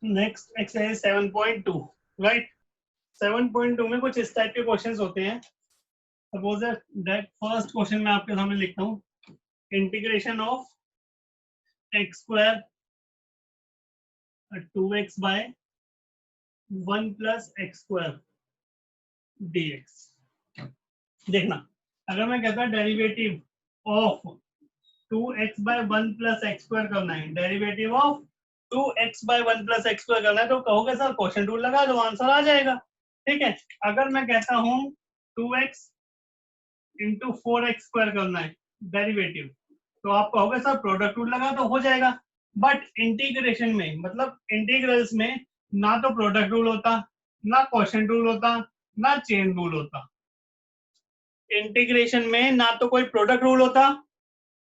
Next exercise 7.2 right. 7.2 में कुछ इस टाइप के क्वेश्चंस होते हैं। सपोज दैट फर्स्ट क्वेश्चन मैं आपके सामने लिखता हूँ, integration of X square 2x by 1 plus x square dx। देखना, अगर मैं कहता derivative of 2x by 1 plus x square करना है, derivative of 2x by 1 plus x square करना है, तो कहोगे सर क्वेश्चन रूल लगा दो, आंसर आ जाएगा। ठीक है, अगर मैं कहता हूँ 2x इंटू 4x स्क्वायर करना है डेरिवेटिव, तो आप कहोगे सर प्रोडक्ट रूल लगा तो हो जाएगा। बट इंटीग्रेशन में, मतलब इंटीग्रल्स में, ना तो प्रोडक्ट रूल होता, ना क्वोशिएंट रूल होता, ना चेन रूल होता। इंटीग्रेशन में ना तो कोई प्रोडक्ट रूल होता,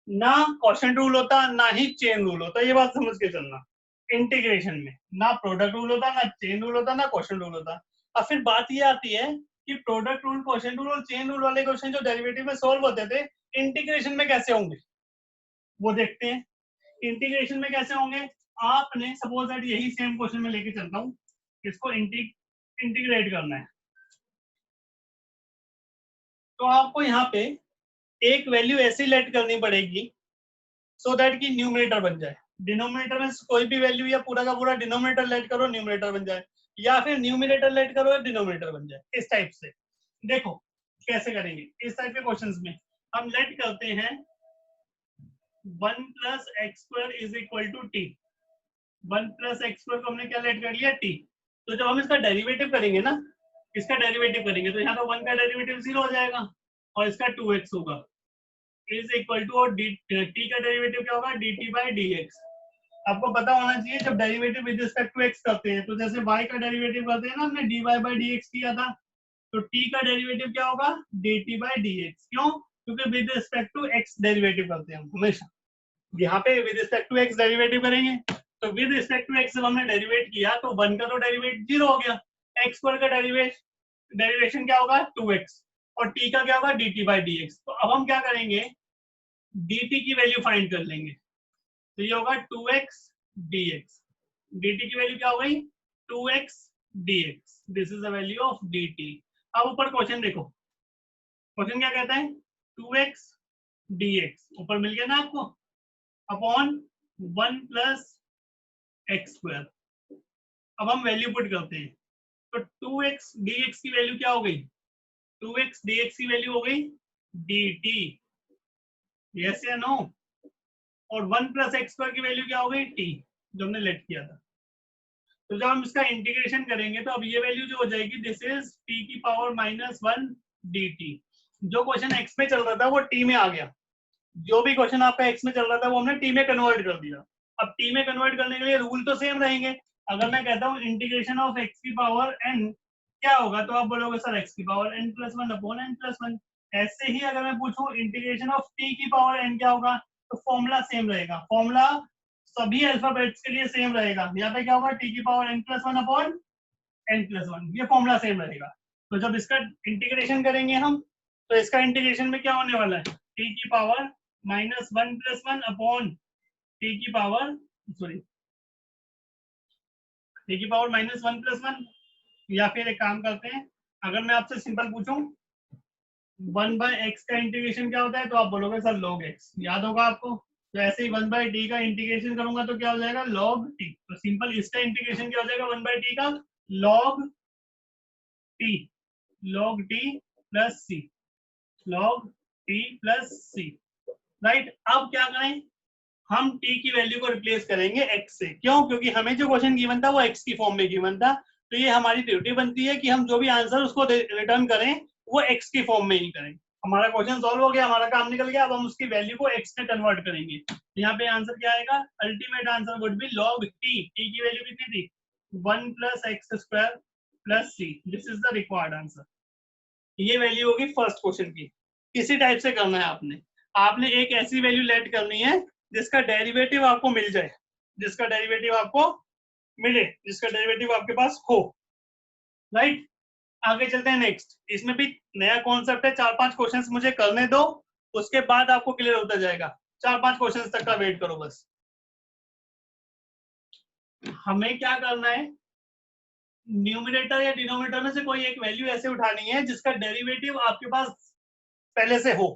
ना क्वोशिएंट रूल होता, ना ही चेन रूल होता। ये बात समझ के चलना, इंटीग्रेशन में ना प्रोडक्ट रूल होता, ना चेन रूल होता, ना क्वोशिएंट रूल होता। अब फिर बात ये आती है कि प्रोडक्ट रूल, क्वोशिएंट रूल और चेन रूल वाले क्वेश्चन जो डेरिवेटिव में सॉल्व होते थे, इंटीग्रेशन में कैसे होंगे वो देखते हैं। इंटीग्रेशन में कैसे होंगे, आपने सपोज दैट यही सेम क्वेश्चन में लेके चलता हूँ, इसको इंटीग्रेट करना है, तो आपको यहाँ पे एक वैल्यू ऐसी लेट करनी पड़ेगी सो दैट कि न्यूमरेटर बन जाए। डिनोमिनेटर में कोई भी वैल्यू या पूरा का पूरा डिनोमिनेटर लेट करो, न्यूमरेटर बन जाए, या फिर न्यूमरेटर लेट करो या डिनोमिनेटर बन जाए। इस टाइप से देखो कैसे करेंगे। इस टाइप के क्वेश्चंस में हम लेट करते हैं 1 plus x square is equal to T. 1 plus x square को हमने क्या लेट कर लिया, टी। तो जब हम इसका डेरिवेटिव करेंगे ना, इसका डेरिवेटिव करेंगे तो यहाँ पे 1 का डेरिवेटिव 0 हो जाएगा और इसका 2x होगा, इज इक्वल टू, और टी का डेरिवेटिव क्या होगा, dt बाई dx। आपको पता होना चाहिए जब derivative with respect to x करते हैं, तो जैसे y का डेरिवेटिव करते हैं ना, हमने dy बाई dx किया था, तो t का डेरिवेटिव क्या होगा, dt बाई dx। क्यों, क्योंकि with respect to x derivative करते हैं हम हमेशा। यहाँ पे with respect to x derivative करेंगे, तो विद रिस्पेक्ट टू x जब हमने डेरिवेट किया तो 1 का तो डेरिवेट 0 हो गया, x स्क्वायर का डेरिवेशन क्या होगा 2x, और t का क्या होगा dt बाई dx। तो अब हम क्या करेंगे, dt की वैल्यू फाइंड कर लेंगे, तो ये होगा 2x dx। dt की वैल्यू क्या हो गई 2x dx, this is the value of dt। अब ऊपर क्वेश्चन देखो, क्वेश्चन क्या कहता है, 2x dx ऊपर मिल गया ना आपको, अपॉन 1 प्लस एक्स स्क्वायर। अब हम वैल्यू पुट करते हैं, तो 2x dx की वैल्यू क्या हो गई, 2x dx की वैल्यू हो गई dt, यस या नो। और 1 प्लस एक्स स्क्वायर की वैल्यू क्या हो गई t, जो हमने लेट किया था। तो जब हम इसका इंटीग्रेशन करेंगे तो अब ये वैल्यू जो हो जाएगी, दिस इज t की पावर -1 dt। जो क्वेश्चन x में चल रहा था वो t में आ गया, जो भी क्वेश्चन आपका x में चल रहा था वो हमने t में कन्वर्ट कर दिया। अब t में कन्वर्ट करने के लिए रूल तो सेम रहेंगे। अगर मैं कहता हूँ इंटीग्रेशन ऑफ x की पावर n क्या होगा, तो आप बोलोगे सर x की पावर n+1 अपॉन n+1। ऐसे ही अगर मैं पूछूं इंटीग्रेशन ऑफ t की पावर n क्या होगा, तो फॉर्मूला सेम रहेगा, फॉर्मूला सभी अल्फाबेट्स के लिए सेम रहेगा। यहाँ पे क्या होगा, t की पावर n+1 अपॉन n+1, ये फॉर्मूला सेम रहेगा। तो जब इसका इंटीग्रेशन करेंगे हम, तो इसका इंटीग्रेशन में क्या होने वाला है, t की पावर -1+1 अपॉन t की पावर, सॉरी, t की पावर -1+1। या फिर एक काम करते हैं, अगर मैं आपसे सिंपल पूछूं 1 बाय एक्स का इंटीग्रेशन क्या होता है, तो आप बोलोगे सर log x, याद होगा आपको। तो ऐसे ही 1 बाय टी का इंटीग्रेशन करूंगा तो क्या हो जाएगा log t। तो सिंपल इसका इंटीग्रेशन क्या हो जाएगा 1 बाय टी का log t, log t plus c, log t plus c। Right, अब क्या करें, हम t की वैल्यू को रिप्लेस करेंगे x से। क्यों, क्योंकि हमें जो क्वेश्चन गिवन था वो x की फॉर्म में गिवन था, तो ये हमारी ड्यूटी बनती है कि हम जो भी आंसर उसको रिटर्न करें वो x की फॉर्म में ही करें। हमारा क्वेश्चन सॉल्व हो गया, हमारा काम निकल गया, अब हम उसकी वैल्यू को x में कन्वर्ट करेंगे। यहाँ पे आंसर क्या आएगा, ultimate answer would be log t। t की वैल्यू कितनी थी 1 plus x square plus c, this is the required answer. ये वैल्यू होगी फर्स्ट क्वेश्चन की। इसी टाइप से करना है आपने, आपने एक ऐसी वैल्यू लेट करनी है जिसका डेरिवेटिव आपको मिल जाए, जिसका डेरिवेटिव आपको मिले, जिसका डेरिवेटिव आपके पास हो। राइट, आगे चलते हैं नेक्स्ट। इसमें भी नया कॉन्सेप्ट है, 4-5 क्वेश्चंस मुझे करने दो, उसके बाद आपको क्लियर होता जाएगा। 4-5 क्वेश्चंस तक का वेट करो बस। हमें क्या करना है, न्यूमरेटर या डिनोमिनेटर में से कोई एक वैल्यू ऐसे उठानी है जिसका डेरिवेटिव आपके पास पहले से हो।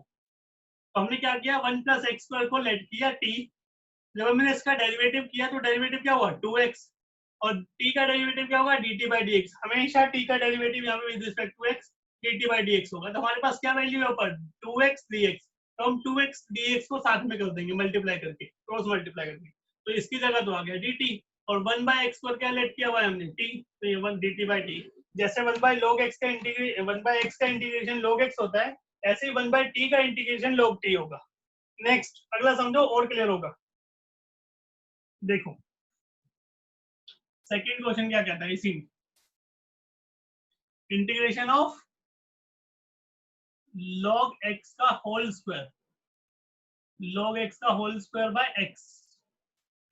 तो हमने क्या किया, 1 प्लस एक्स स्क्वायर को लेट किया टी, जब हमने इसका डेरिवेटिव किया तो डेरिवेटिव क्या हुआ 2x, और t का डेरिवेटिव क्या होगा dt by dx। हमेशा t का डेरिवेटिव यहाँ पे with respect to x dt by dx होगा। तो हमारे पास क्या वैल्यू है ऊपर 2x dx, तो हम 2x dx को साथ में कर देंगे मल्टीप्लाई करके, क्रॉस मल्टीप्लाई करके, तो इसकी जगह तो आ गया dt, और 1 by x पर क्या लेट किया हुआ है हमने t, तो ये 1 dt by t। जैसे 1 by log x का इंटीग्रेशन 1 by x का इंटीग्रेशन log x होता है, ऐसे ही 1 by t का इंटीग्रेशन log t होगा। नेक्स्ट अगला समझो और क्लियर होगा। देखो सेकेंड क्वेश्चन क्या कहता है, इसी इंटीग्रेशन ऑफ log x का होल स्क्वायर, log x का whole square by x,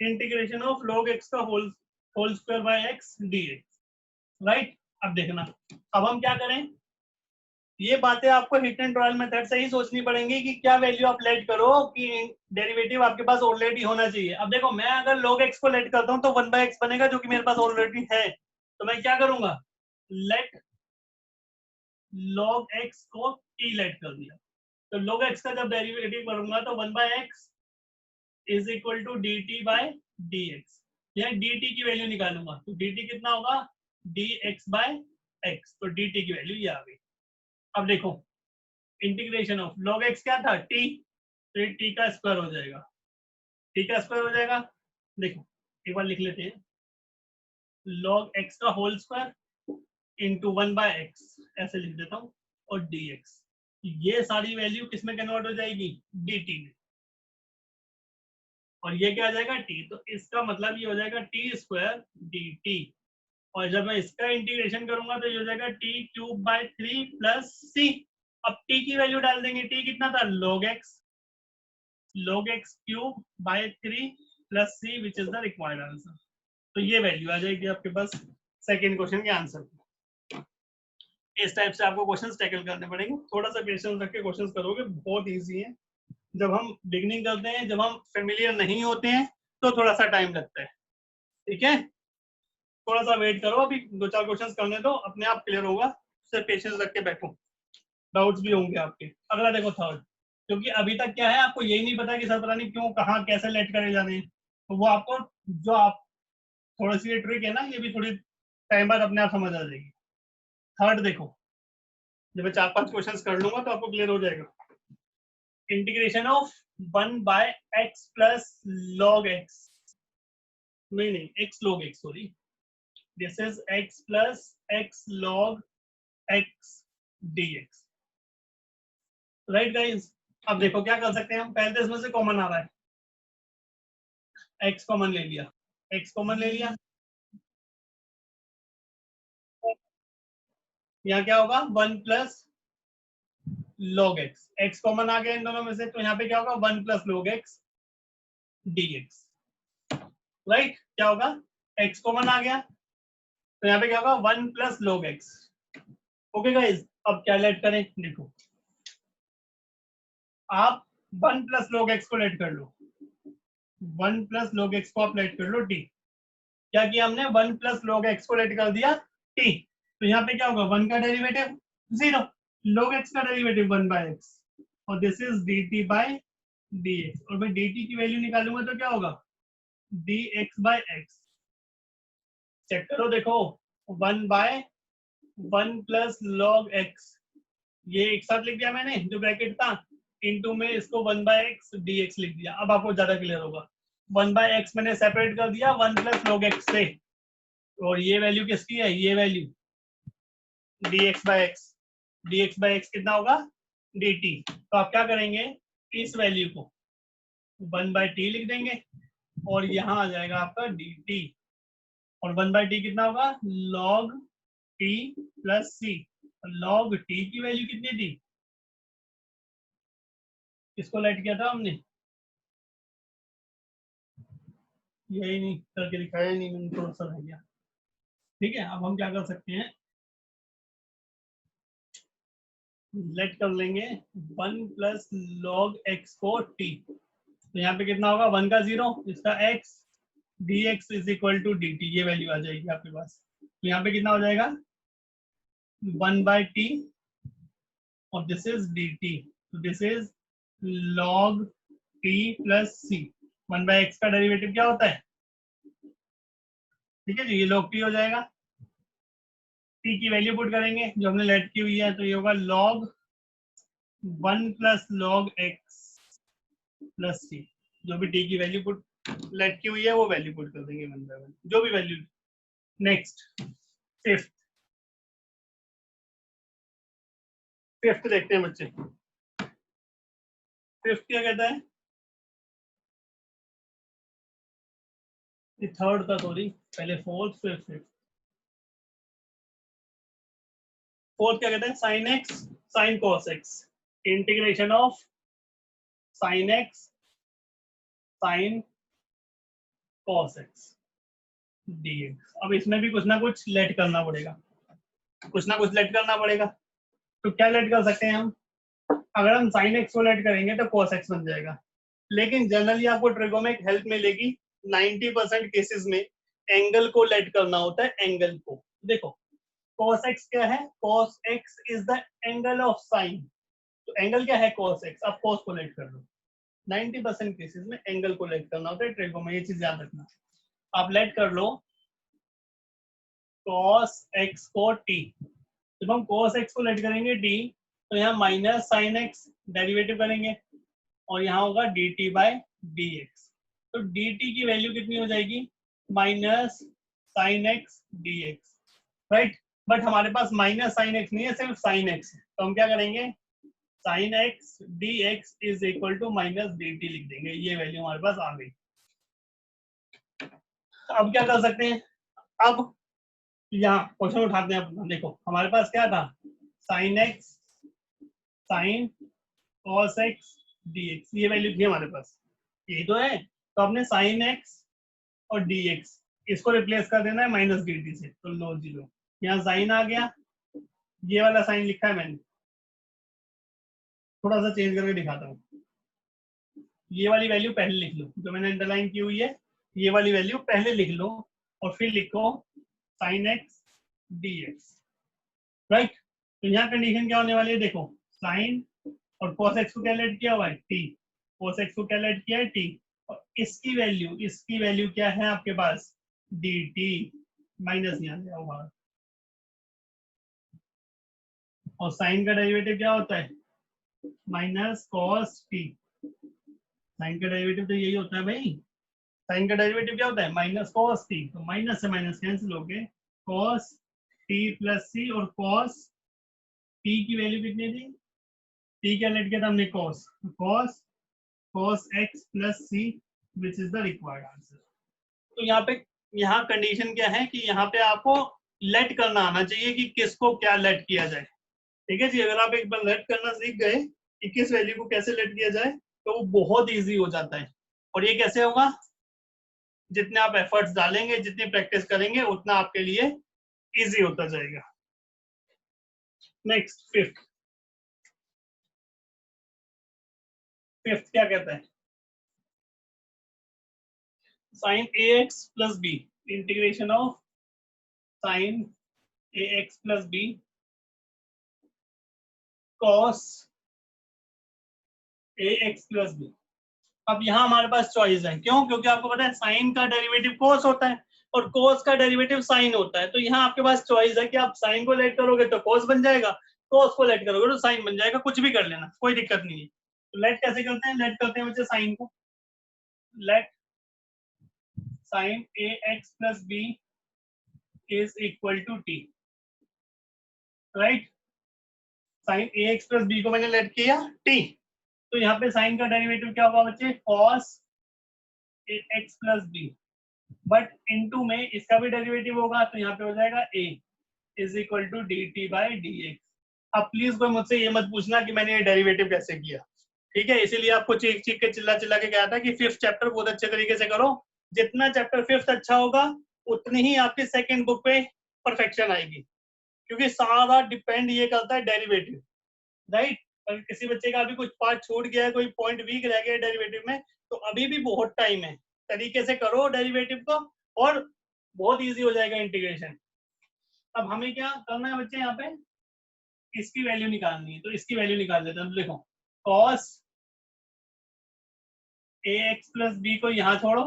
integration of log x का whole square by x dx, right. अब देखना, अब हम क्या करें, ये बातें आपको हिट एंड ट्रायल मेथड से ही सोचनी पड़ेंगी कि क्या वैल्यू आप लेट करो कि डेरिवेटिव आपके पास ऑलरेडी होना चाहिए। अब देखो मैं अगर log x को लेट करता हूं तो 1 by x बनेगा जो कि मेरे पास ऑलरेडी है, तो मैं क्या करूंगा, लेट log x को t लेट कर दिया, तो log x का जब डेरिवेटिव करूंगा तो 1 by x is equal to dt by dx, या dt की वैल्यू निकालूंगा तो dt कितना होगा dx बाय x, तो dt की वैल्यू ये आ गई। अब देखो इंटीग्रेशन ऑफ log x क्या था t, तो ये t का स्क्वायर हो जाएगा, t का स्क्वायर हो जाएगा। देखो एक बार लिख लेते हैं, log x का whole square into 1 by X, ऐसे लिख देता हूँ, और dx, ये सारी वैल्यू किस में कन्वर्ट हो जाएगी dt में, और ये क्या आ जाएगा t, तो इसका मतलब ये हो जाएगा टी स्क्वायर dt, और जब मैं इसका इंटीग्रेशन करूंगा तो ये हो जाएगा t cube by 3 plus c। अब t की वैल्यू डाल देंगे, t कितना था log x cube by 3 plus c which is the required answer. तो ये वैल्यू आ जाएगी आपके पास सेकेंड क्वेश्चन के आंसर। इस टाइप से आपको क्वेश्चंस टैकल करने पड़ेंगे, थोड़ा सा पेशेंस रख के क्वेश्चंस करोगे, बहुत इजी है। जब हम बिगनिंग करते हैं, जब हम फेमिलियर नहीं होते हैं तो थोड़ा सा टाइम लगता है, ठीक है, थोड़ा सा वेट करो, अभी 2-4 क्वेश्चंस करने दो, अपने आप क्लियर होगा, सिर्फ पेशेंस रख के बैठो, डाउट्स भी होंगे आपके। अगला देखो थर्ड, क्योंकि अभी तक क्या है आपको यही नहीं पता कि सर पता नहीं क्यों कहाँ कैसे लेट करे जाने हैं, तो वो आपको जो आप थोड़ी सी ट्रिक है ना, ये भी थोड़ी टाइम बाद अपने आप समझ आ जाएगी। थर्ड देखो, जब मैं 4-5 क्वेश्चंस कर लूंगा तो आपको क्लियर हो जाएगा। Integration of 1 by x plus log x, नहीं x log x, sorry, this is x plus x log x dx, right guys. अब देखो क्या कर सकते हैं हम, पहले तो इसमें से कॉमन आ रहा है, x कॉमन ले लिया, x कॉमन ले लिया, यहाँ क्या होगा 1 plus log x, x common आ गया इन दोनों में से, तो यहाँ पे क्या होगा 1 plus log x dx, right. क्या होगा x कॉमन आ गया, तो यहाँ पे क्या होगा 1 plus log x। Okay guys, अब क्या लेट करें, देखो आप 1 प्लस log x को लेट कर लो, 1 प्लस log x को आप लेट कर लो t, क्या किया हमने 1 प्लस log x को लेट कर दिया t, तो यहाँ पे क्या होगा 1 का डेरिवेटिव 0, log x का डेरिवेटिव 1 बाय x, और this is dt by dx, और मैं dt की वैल्यू निकालूंगा तो क्या होगा dx बाय x, चेक करो देखो 1 बाय 1 प्लस log x, ये एक साथ लिख दिया मैंने जो ब्रैकेट था, इनटू में इसको 1 बाय एक्स dx लिख दिया। अब आपको ज्यादा क्लियर होगा, 1 बाय एक्स मैंने सेपरेट कर दिया 1 प्लस log x से, और ये वैल्यू किसकी है, ये value dx by x, dx by x कितना होगा dt, तो आप क्या करेंगे इस वैल्यू को 1 बाय t लिख देंगे, और यहाँ आ जाएगा आपका dt, और 1 बाय t कितना होगा log t plus c, log t की वैल्यू कितनी थी, किसको लेट किया था हमने, यही नहीं करके दिखाया नहीं मैंने, थोड़ा सा रह गया, ठीक है। अब हम क्या कर सकते हैं, लेट कर लेंगे 1 प्लस log x को t, तो यहाँ पे कितना होगा 1 का 0, इसका x, dx is equal to dt, ये वैल्यू आ जाएगी आपके पास। तो यहाँ पे कितना हो जाएगा 1/t और दिस इज dt, तो this is log t plus c। 1/x का डेरिवेटिव क्या होता है, ठीक है जी, ये log t हो जाएगा। t की वैल्यू पुट करेंगे जो हमने लेट की हुई है, तो ये होगा log 1 plus log x plus c। जो भी t की वैल्यू पुट लेट की हुई है वो वैल्यू पुट कर देंगे 1/1, जो भी वैल्यू। नेक्स्ट फिफ्थ, फिफ्थ देखते हैं बच्चे। फिफ्थ क्या कहता है, ये थर्ड था सॉरी, पहले फोर्थ फिर फिफ्थ। फोर्थ क्या कहता है, sine x sine cos x, integration of sine x sine cos x dx। अब इसमें भी कुछ ना कुछ लेट करना पड़ेगा, कुछ ना कुछ लेट करना पड़ेगा। तो क्या लेट कर सकते हैं हम, अगर हम साइन एक्स को लेट करेंगे तो कॉस एक्स बन जाएगा। लेकिन जनरली आपको ट्रिगोमेक हेल्प मिलेगी 90% केसेस में एंगल को लेट करना होता है, एंगल को। देखो cos x क्या है, cos x is the angle of sine, तो एंगल क्या है cos x, आप cos को लेट कर लो। 90% केसेस में एंगल को लेट करना होता है ट्रिगो में, ये चीज याद रखना। आप लेट कर लो cos x को t, जब हम cos x को लेट करेंगे t, तो यहाँ माइनस साइन x डेरिवेटिव करेंगे और यहाँ होगा dt बाय dx। तो dt की वैल्यू कितनी हो जाएगी, minus sine x dx, right. But हमारे पास माइनस साइन x नहीं है, सिर्फ साइन x है, तो हम क्या करेंगे, sine x dx is equal to minus dt लिख देंगे, ये वैल्यू हमारे पास आ गई। अब क्या कर सकते हैं, अब यहाँ क्वेश्चन उठाते हैं अपना। देखो हमारे पास क्या था, sine x sine cos x dx, ये वैल्यू थी हमारे पास, यही तो है। तो आपने साइन x और dx इसको रिप्लेस कर देना है माइनस dt से, तो लो जीरो, यहाँ साइन आ गया, ये वाला साइन लिखा है मैंने, थोड़ा सा चेंज करके दिखाता हूँ। ये वाली वैल्यू पहले लिख लो जो मैंने अंडरलाइन की हुई है, ये वाली वैल्यू पहले लिख लो और फिर लिखो साइन एक्स dx, राइट। तो यहाँ कंडीशन क्या होने वाली है, देखो साइन और cos x को क्या लेट किया हुआ है t, cos x को क्या लेट किया है t, और इसकी वैल्यू क्या है आपके पास dt, माइनस यहाँ गया हुआ, और साइन का डेरिवेटिव क्या होता है माइनस cos t, साइन का डेरिवेटिव तो यही होता है भाई, साइन का डेरिवेटिव क्या होता है माइनस cos t, तो माइनस से माइनस कैंसिल हो गए, cos t प्लस c, और cos t की वैल्यू कितनी थी, t क्या लेट किया था हमने cos, cos x plus c which is the required answer. तो यहाँ कंडीशन क्या है कि यहाँ पे आपको लेट करना आना चाहिए कि किसको क्या लेट किया जाए, ठीक है जी। अगर आप एक बार लेट करना सीख गए कि किस वैल्यू को कैसे लेट किया जाए, तो वो बहुत इजी हो जाता है। और ये कैसे होगा, जितने आप एफर्ट्स डालेंगे, जितनी प्रैक्टिस करेंगे, उतना आपके लिए इजी होता जाएगा। नेक्स्ट फिफ्थ, फिफ्थ क्या कहता है, sine A X plus B, integration of sine A X plus B cos A X plus B. अब यहाँ हमारे पास चॉइस है, क्यों, क्योंकि आपको पता है साइन का डेरिवेटिव कोस होता है और कोस का डेरिवेटिव साइन होता है। तो यहाँ आपके पास चॉइस है कि आप साइन को लेट करोगे तो कोस बन जाएगा, कोस को लेट करोगे तो साइन बन जाएगा, कुछ भी कर लेना, कोई दिक्कत नहीं है। तो लेट कैसे करते हैं, लेट करते हैं बच्चे साइन को, let sine A X plus B is equal to T, right. Sine A X plus B को मैंने लेट किया टी, तो यहाँ पे साइन का डेरिवेटिव क्या होगा बच्चे, cos A X plus B, but into में इसका भी डेरिवेटिव होगा, तो यहाँ पे हो जाएगा a is equal to D T by D X. अब प्लीज कोई मुझसे ये मत पूछना कि मैंने ये डेरिवेटिव कैसे किया, ठीक है। इसीलिए आपको चीख चीख के चिल्ला चिल्ला के कहा था कि फिफ्थ चैप्टर बहुत अच्छे तरीके से करो, जितना चैप्टर फिफ्थ अच्छा होगा उतनी ही आपकी सेकंड बुक पे परफेक्शन आएगी, क्योंकि सारा डिपेंड ये करता है डेरिवेटिव, राइट। अगर किसी बच्चे का अभी कुछ पार्ट छूट गया है, कोई पॉइंट वीक रह गया डेरिवेटिव में, तो अभी भी बहुत टाइम है, तरीके से करो डेरिवेटिव को और बहुत इजी हो जाएगा इंटीग्रेशन। अब हमें क्या करना है बच्चे, यहाँ पे इसकी वैल्यू निकालनी है, तो इसकी वैल्यू निकाल देते हैं। देखो cos ax प्लस बी को यहाँ छोड़ो,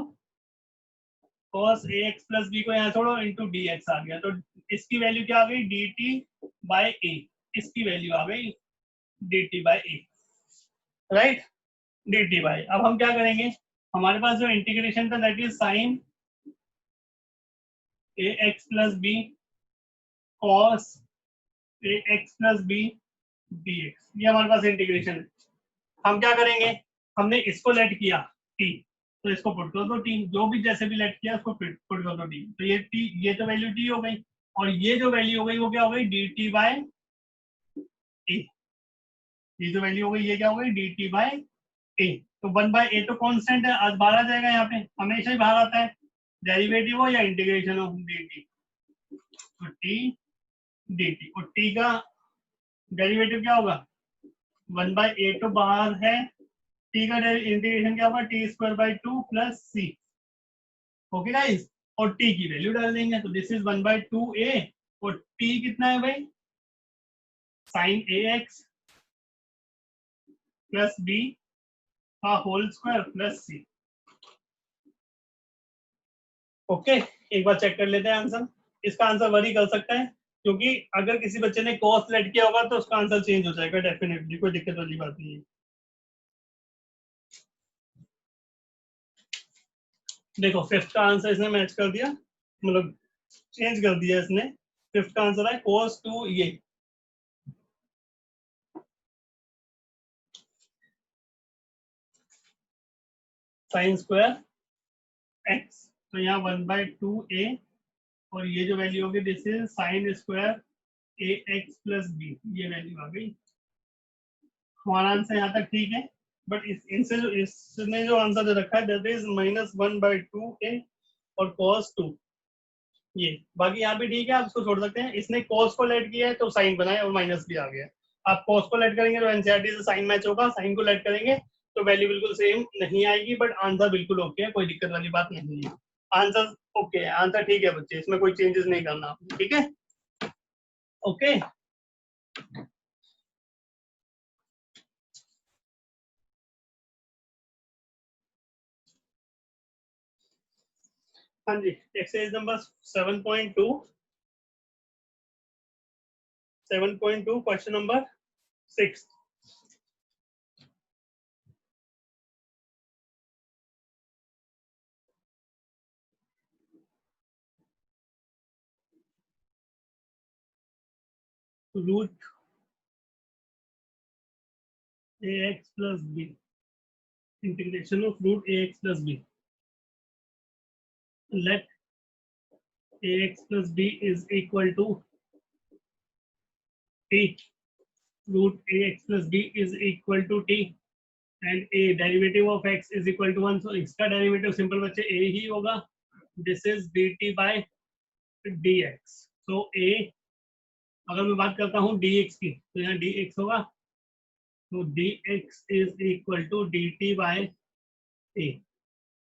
cos ax प्लस बी को यहाँ छोड़ो, इंटू dx आ गया। तो इसकी वैल्यू क्या आ गई, dt बाई ए। इसकी वैल्यू आ गई dt by A, right, dt by. अब हम क्या करेंगे, हमारे पास जो इंटीग्रेशन था that is sine ax plus B cos ax plus B dx, ये हमारे पास इंटीग्रेशन है। हम क्या करेंगे, हमने इसको लेट किया t, तो इसको पुट कर दो t, जो भी जैसे भी लेट किया उसको पुट कर दो t, तो ये t, ये तो वैल्यू t हो गई, और ये जो वैल्यू हो गई वो क्या हो गई, dt बाय ए। ये जो वैल्यू हो गई ये क्या हो गई, dt बाय ए। तो 1/a तो कांस्टेंट है, आज बाहर आ जाएगा, यहाँ पे हमेशा ही बाहर आता है, डेरिवेटिव हो या इंटीग्रेशन हो, dt, तो t dt, और t का डेरिवेटिव क्या होगा, 1/a तो बाहर है, t का इंटीग्रेशन क्या होगा, T square by 2 plus C. Okay guys, और t की वैल्यू डाल देंगे, तो दिस इज 1/2a, और t कितना है भाई, साइन ax प्लस b का whole square plus C. Okay, एक बार चेक कर लेते हैं आंसर। इसका आंसर वरी कर सकता है, क्योंकि अगर किसी बच्चे ने कॉस लेट किया होगा तो उसका आंसर चेंज हो जाएगा डेफिनेटली, कोई दिक्कत वाली बात नहीं है। देखो फिफ्थ का आंसर इसने मैच कर दिया, मतलब चेंज कर दिया इसने। फिफ्थ का आंसर है cos 2 ये, साइन स्क्वायर x, तो यहाँ 1/2a, और ये जो वैल्यू होगी this is sine square ax plus b, ये वैल्यू आ गई। हमारा आंसर यहाँ तक ठीक है, बट इनसे जो इसने जो आंसर दे रखा है दैट इज -1/2a और cos 2 ये, बाकी यहाँ पे ठीक है, आप इसको छोड़ सकते हैं। इसने cos को लेट किया है तो साइन बनाया और माइनस भी आ गया। आप cos को लेट करेंगे तो एनसीईआरटी से साइन मैच होगा, साइन को लेट करेंगे तो वैल्यू बिल्कुल सेम नहीं आएगी, बट आंसर बिल्कुल ओके है, कोई दिक्कत वाली बात नहीं है। आंसर ओके है, आंसर ठीक है बच्चे, इसमें कोई चेंजेस नहीं करना, ठीक है, ओके। हाँ जी, exercise number 7.2 question number 6। Root ax plus b, integration of root ax plus b, let ax plus b is equal to t, root ax plus b is equal to t, and a derivative of x is equal to 1, so इसका derivative simple बच्चे a ही होगा, this is dt by dx, so a, अगर मैं बात करता हूँ dx की तो यहाँ dx होगा, तो dx is equal to dt by a,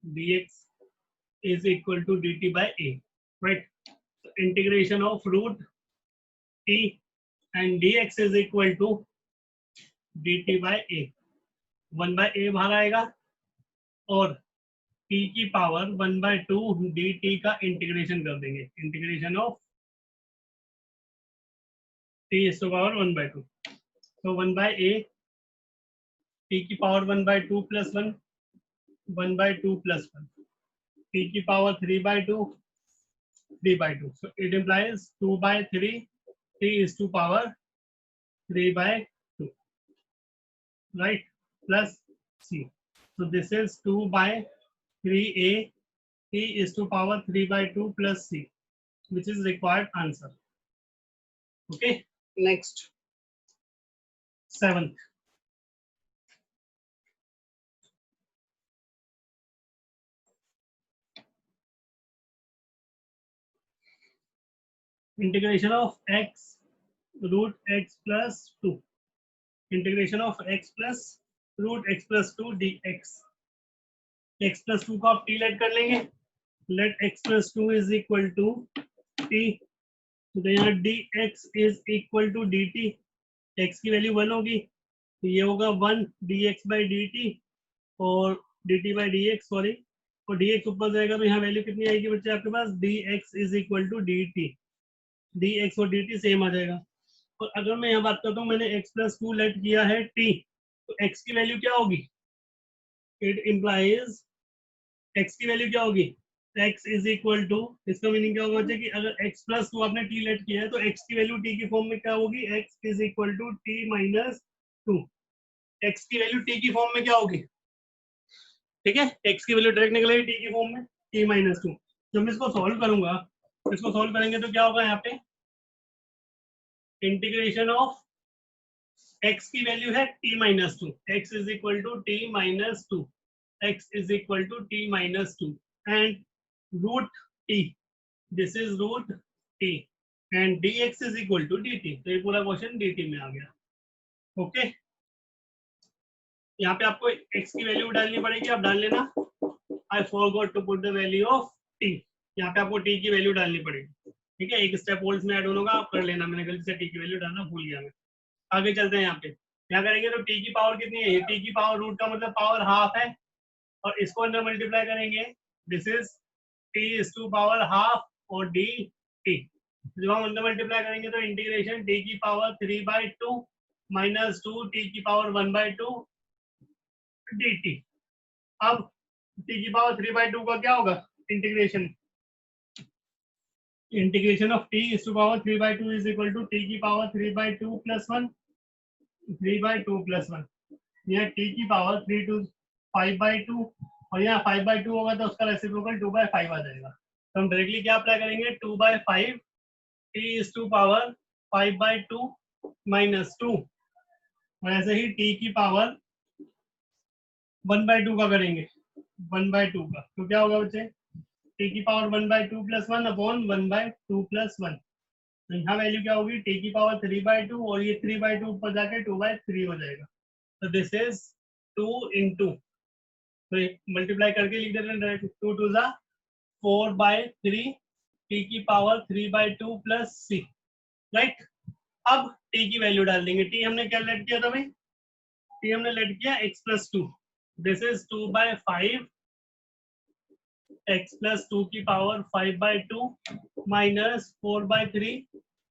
dx is equal to dt by a, right? So integration of root t and dx is equal to dt by a, 1/a बाहर आएगा, और t की power 1/2 dt का integration कर देंगे, integration of t is to power 1/2, so 1/a, t की power 1/2 plus 1, 1/2 plus 1, t की power 3/2, 3/2, so it implies 2/3, t is to power 3/2, right, plus c, so this is 2/3a, t is to power 3/2 plus c, which is required answer. Okay, next 7th. Integration of x root x plus 2, integration of x plus root x plus 2 dx, x plus 2 को आप t let कर लेंगे, let x plus 2 is equal to t, तो यहाँ dx is equal to dt, x की value 1 होगी तो ये होगा 1 dx बाई dt और dt बाई dx, सॉरी, और dx ऊपर जाएगा तो यहाँ वैल्यू कितनी आएगी बच्चे आपके पास, dx is equal to dt, dx और dt सेम आ जाएगा। और अगर मैं यहाँ बात करता हूँ मैंने x प्लस 2 लेट किया है t, तो x की वैल्यू क्या होगी, इट इम्प्लाइज x की वैल्यू क्या होगी, x इज इक्वल टू, इसका मीनिंग क्या होगा बच्चे कि अगर x प्लस 2 आपने t लेट किया है तो x की वैल्यू t की फॉर्म में क्या होगी, x is equal to t minus 2, x की वैल्यू t की फॉर्म में क्या होगी, ठीक है, x की वैल्यू डायरेक्ट निकलेगी t की फॉर्म में t माइनस 2। जब मैं इसको सॉल्व करूंगा, इसको सॉल्व करेंगे तो क्या होगा, यहाँ पे इंटीग्रेशन ऑफ x की वैल्यू है t minus 2, x is equal to t minus 2, x is equal to t minus 2 and root t, this is root t and dx is equal to dt, तो ये पूरा question dt में आ गया। Okay, यहाँ पे आपको x की value डालनी पड़ेगी, आप डाल लेना, I forgot to put the value of t, यहाँ पे आपको t की वैल्यू डालनी पड़ेगी, ठीक है, एक स्टेप होल्ड में ऐड होगा, आप कर लेना, मैंने गलती से t की वैल्यू डालना भूल गया मैं। आगे चलते हैं, यहाँ पे क्या करेंगे तो t की पावर कितनी है, t की पावर रूट का मतलब पावर हाफ है, और इसको अंदर मल्टीप्लाई करेंगे, this is t is to power half और dt, जब हम अंदर मल्टीप्लाई करेंगे तो इंटीग्रेशन t की पावर 3/2 माइनस 2 t की पावर 1/2 dt। अब t की पावर 3/2 का क्या होगा, integration of t is to power 3/2 is equal to t की पावर 3/2 प्लस 1, 3/2 प्लस 1, यह t की पावर 3 टू 5/2 और यहाँ 5/2 होगा तो उसका रेसिप्रोकल 2/5 आ जाएगा, तो हम डायरेक्टली क्या अप्लाई करेंगे, 2/5 t is to power 5/2 minus 2, और ऐसे ही t की पावर 1/2 का करेंगे, 1/2 का, तो क्या होगा बच्चे, t की पावर 1/2 प्लस 1 अपॉन 1/2 प्लस 1, तो यहाँ वैल्यू क्या होगी, t की पावर 3/2 और ये 3/2 ऊपर जाके 2/3 हो जाएगा, तो दिस इज 2 into, तो मल्टीप्लाई करके लिख देते हैं डायरेक्ट, 2 2 जा 4/3 t की पावर 3/2 प्लस c, राइट। अब t की वैल्यू डाल देंगे, t हमने क्या लेट किया था भाई, t हमने लेट किया x plus 2, this is 2/5 x plus 2 की पावर 5/2 माइनस 4/3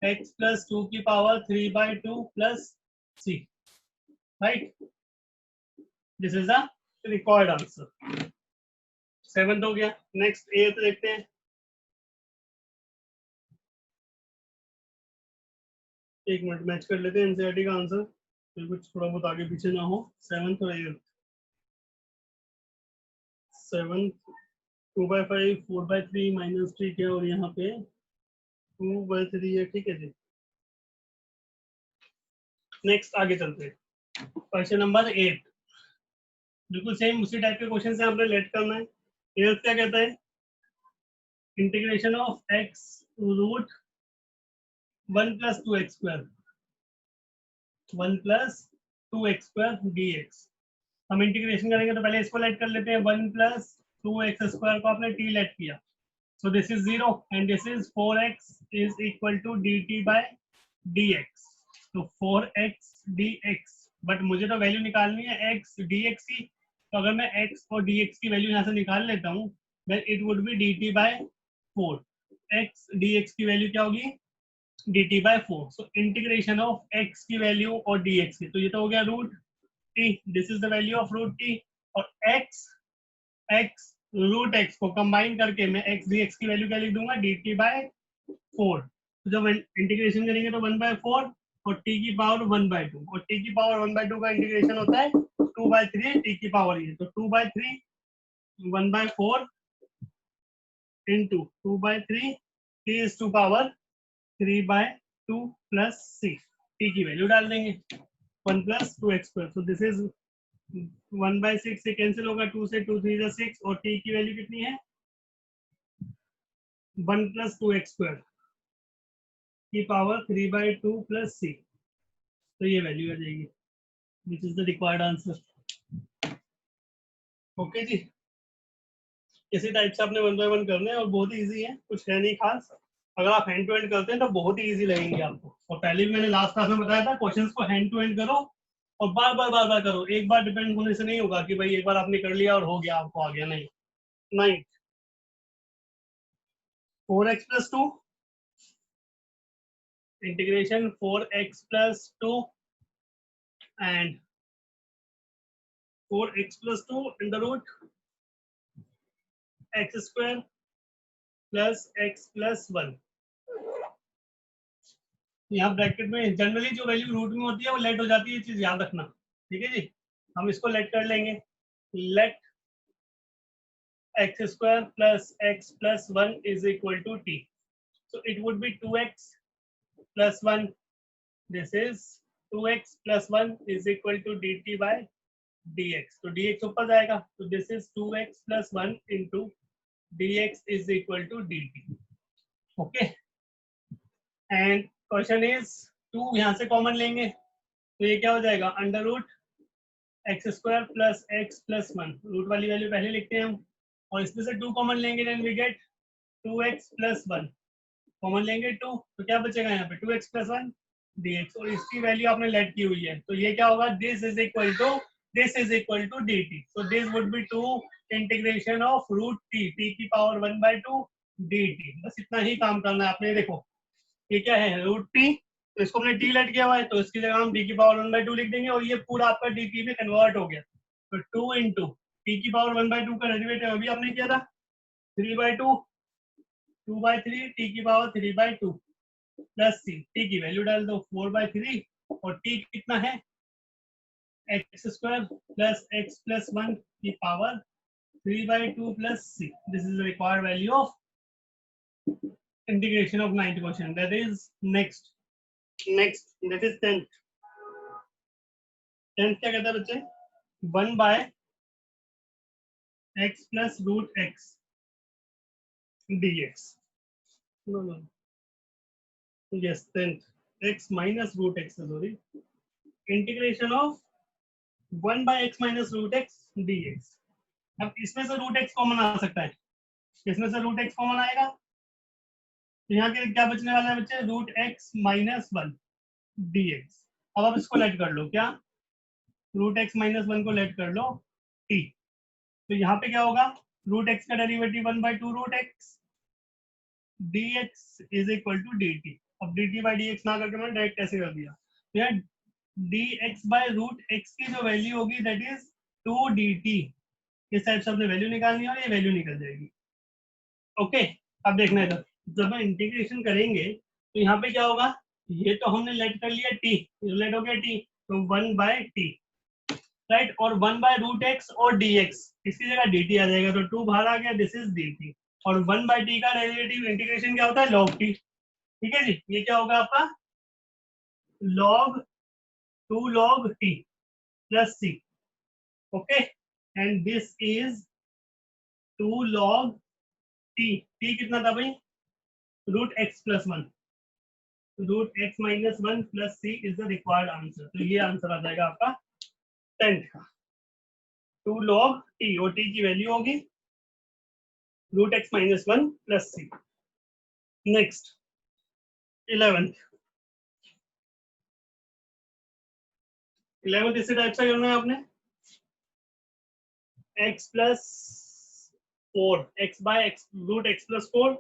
x प्लस 2 की power 3/2 plus c, right, this is the required answer. 7th हो गया, नेक्स्ट 8th देखते हैं, एक मिनट मैच कर लेते हैं एनसीईआरटी का आंसर, तो कुछ थोड़ा बहुत आगे पीछे ना हो। 7th और 8th, 7th 2/5 4/3 माइनस 3 है और यहाँ पे 2/3 है, ठीक है जी। नेक्स्ट आगे चलते हैं, क्वेश्चन नंबर 8, बिल्कुल सेम उसी टाइप के क्वेश्चन से हमने लेट करना है। 8th क्या कहता है, integration of x root 1 plus 2x square, 1 plus 2x square dx, हम इंटीग्रेशन करेंगे तो पहले इसको लेट कर लेते हैं, 1 प्लस 2x स्क्वायर को आपने t लेट किया, so this is 0 and this is 4x is equal to dt by dx, तो 4x dx, बट मुझे तो वैल्यू निकालनी है x dx की, तो अगर मैं x और dx की वैल्यू यहाँ से निकाल लेता हूँ, then it would be dt by 4, x dx की वैल्यू क्या होगी, dt by 4, so integration of x की वैल्यू और dx की, तो ये तो हो गया root t, this is the value of root t, और x रूट x को कंबाइन करके मैं x dx की वैल्यू क्या लिख दूंगा, dt by 4, तो जब इंटीग्रेशन करेंगे तो 1/4 और t की पावर 1/2, और t की पावर 1/2 का इंटीग्रेशन होता है 2/3 t की पावर ये, तो 2/3 1/4 into 2/3 t is to power 3/2 plus c, t की वैल्यू डाल देंगे 1 plus 2x square, so this is 1/6 से कैंसिल होगा, 2 से 2 3 6, और t की वैल्यू कितनी है, 1 plus 2x square की पावर 3/2 plus c, तो ये वैल्यू आ जाएगी, which is the required answer. Okay जी, इसी टाइप से आपने 1 बाय 1 करने हैं और बहुत ही ईजी है, कुछ है नहीं खास। अगर आप हैंड टू हैंड करते हैं तो बहुत ही ईजी लगेंगे आपको। और पहले भी मैंने लास्ट क्लास में बताया था, क्वेश्चंस को हैंड टू हैंड करो और बार बार करो। एक बार डिपेंड होने से नहीं होगा कि भाई एक बार आपने कर लिया और हो गया, आपको आ गया, नहीं। 9 4x plus 2 integration 4x plus 2 and 4x plus 2 under root x square plus x plus 1। यहाँ ब्रैकेट में जनरली जो वैल्यू रूट में होती है वो लेट हो जाती है, ये चीज याद रखना, ठीक है जी। हम इसको लेट कर लेंगे, let x square plus x plus 1 is equal to t, so it would be 2x plus 1, this is 2x plus 1 is equal to dt by dx, तो dx ऊपर जाएगा, तो this is 2x plus 1 into dx is equal to dt, okay। and question is 2 यहाँ से common लेंगे तो ये क्या हो जाएगा, under root x square plus x plus 1, root वाली वैल्यू पहले लिखते हैं हम, और इसमें से 2 कॉमन लेंगे, then we get 2x plus 1, common लेंगे 2, तो क्या बचेगा यहाँ पे 2x प्लस 1 dx, और इसकी वैल्यू आपने लेट की हुई है, तो ये क्या होगा, this is equal to dt, so this would be 2 integration of root t की पावर 1/2 dt। बस इतना ही काम करना है आपने। देखो ये क्या है, रूट टी, तो इसको हमने टी लेट किया हुआ है, तो इसकी जगह हम डी की पावर 1/2 लिख देंगे और ये पूरा आपका डी टी में कन्वर्ट हो गया। तो 2 इंटू टी की पावर 1/2 का डेरिवेटिव अभी आपने किया था 3/2, 2/3 टी की पावर 3/2 प्लस सी, टी की वैल्यू डाल दो 4/3, और टी कितना है x square plus x plus 1 की power 3/2 plus C, this is the required value of integration of 9th question, that is next that is 10th क्या कहता है बच्चे, 1 by x plus root x dx, no yes 10th x minus root x, sorry, integration of 1 by x minus root x dx। अब इसमें से root x common आ सकता है, इसमें से रूट x कॉमन आएगा, तो यहाँ के क्या बचने वाला है बच्चे, रूट x minus 1 dx। अब आप इसको लेट कर लो, क्या रूट x minus 1 को लेट कर लो t, तो यहाँ पे क्या होगा, रूट x का derivative 1/2 root x dx is equal to dt। अब dt बाई dx ना करके मैंने डायरेक्ट ऐसे कर दिया, तो यहाँ dx बाय रूट x की जो वैल्यू होगी दैट इज 2 dt, इस टाइप से अपने वैल्यू निकालनी है और ये वैल्यू निकल जाएगी, ओके। अब देखना है जब हम इंटीग्रेशन करेंगे तो यहाँ पे क्या होगा, ये तो हमने लेट कर लिया t, लेट हो गया t, तो 1 बाय t, राइट, और 1 बाय रूट एक्स और dx, इसकी जगह dt आ जाएगा, तो 2 बाहर आ गया, दिस इज dt, और 1 बाय t का डेरिवेटिव इंटीग्रेशन क्या होता है, log t, ठीक है जी। ये क्या होगा आपका log 2 log t plus c, okay, and this is 2 log t कितना था भाई, root x plus 1, root x minus 1 plus c is the required answer, तो ये आंसर आ जाएगा आपका 10th का, 2 log t, और t की वैल्यू होगी root x minus 1 plus c. Next 11th इसी टाइप से करना है आपने, x plus 4, x by x root x plus 4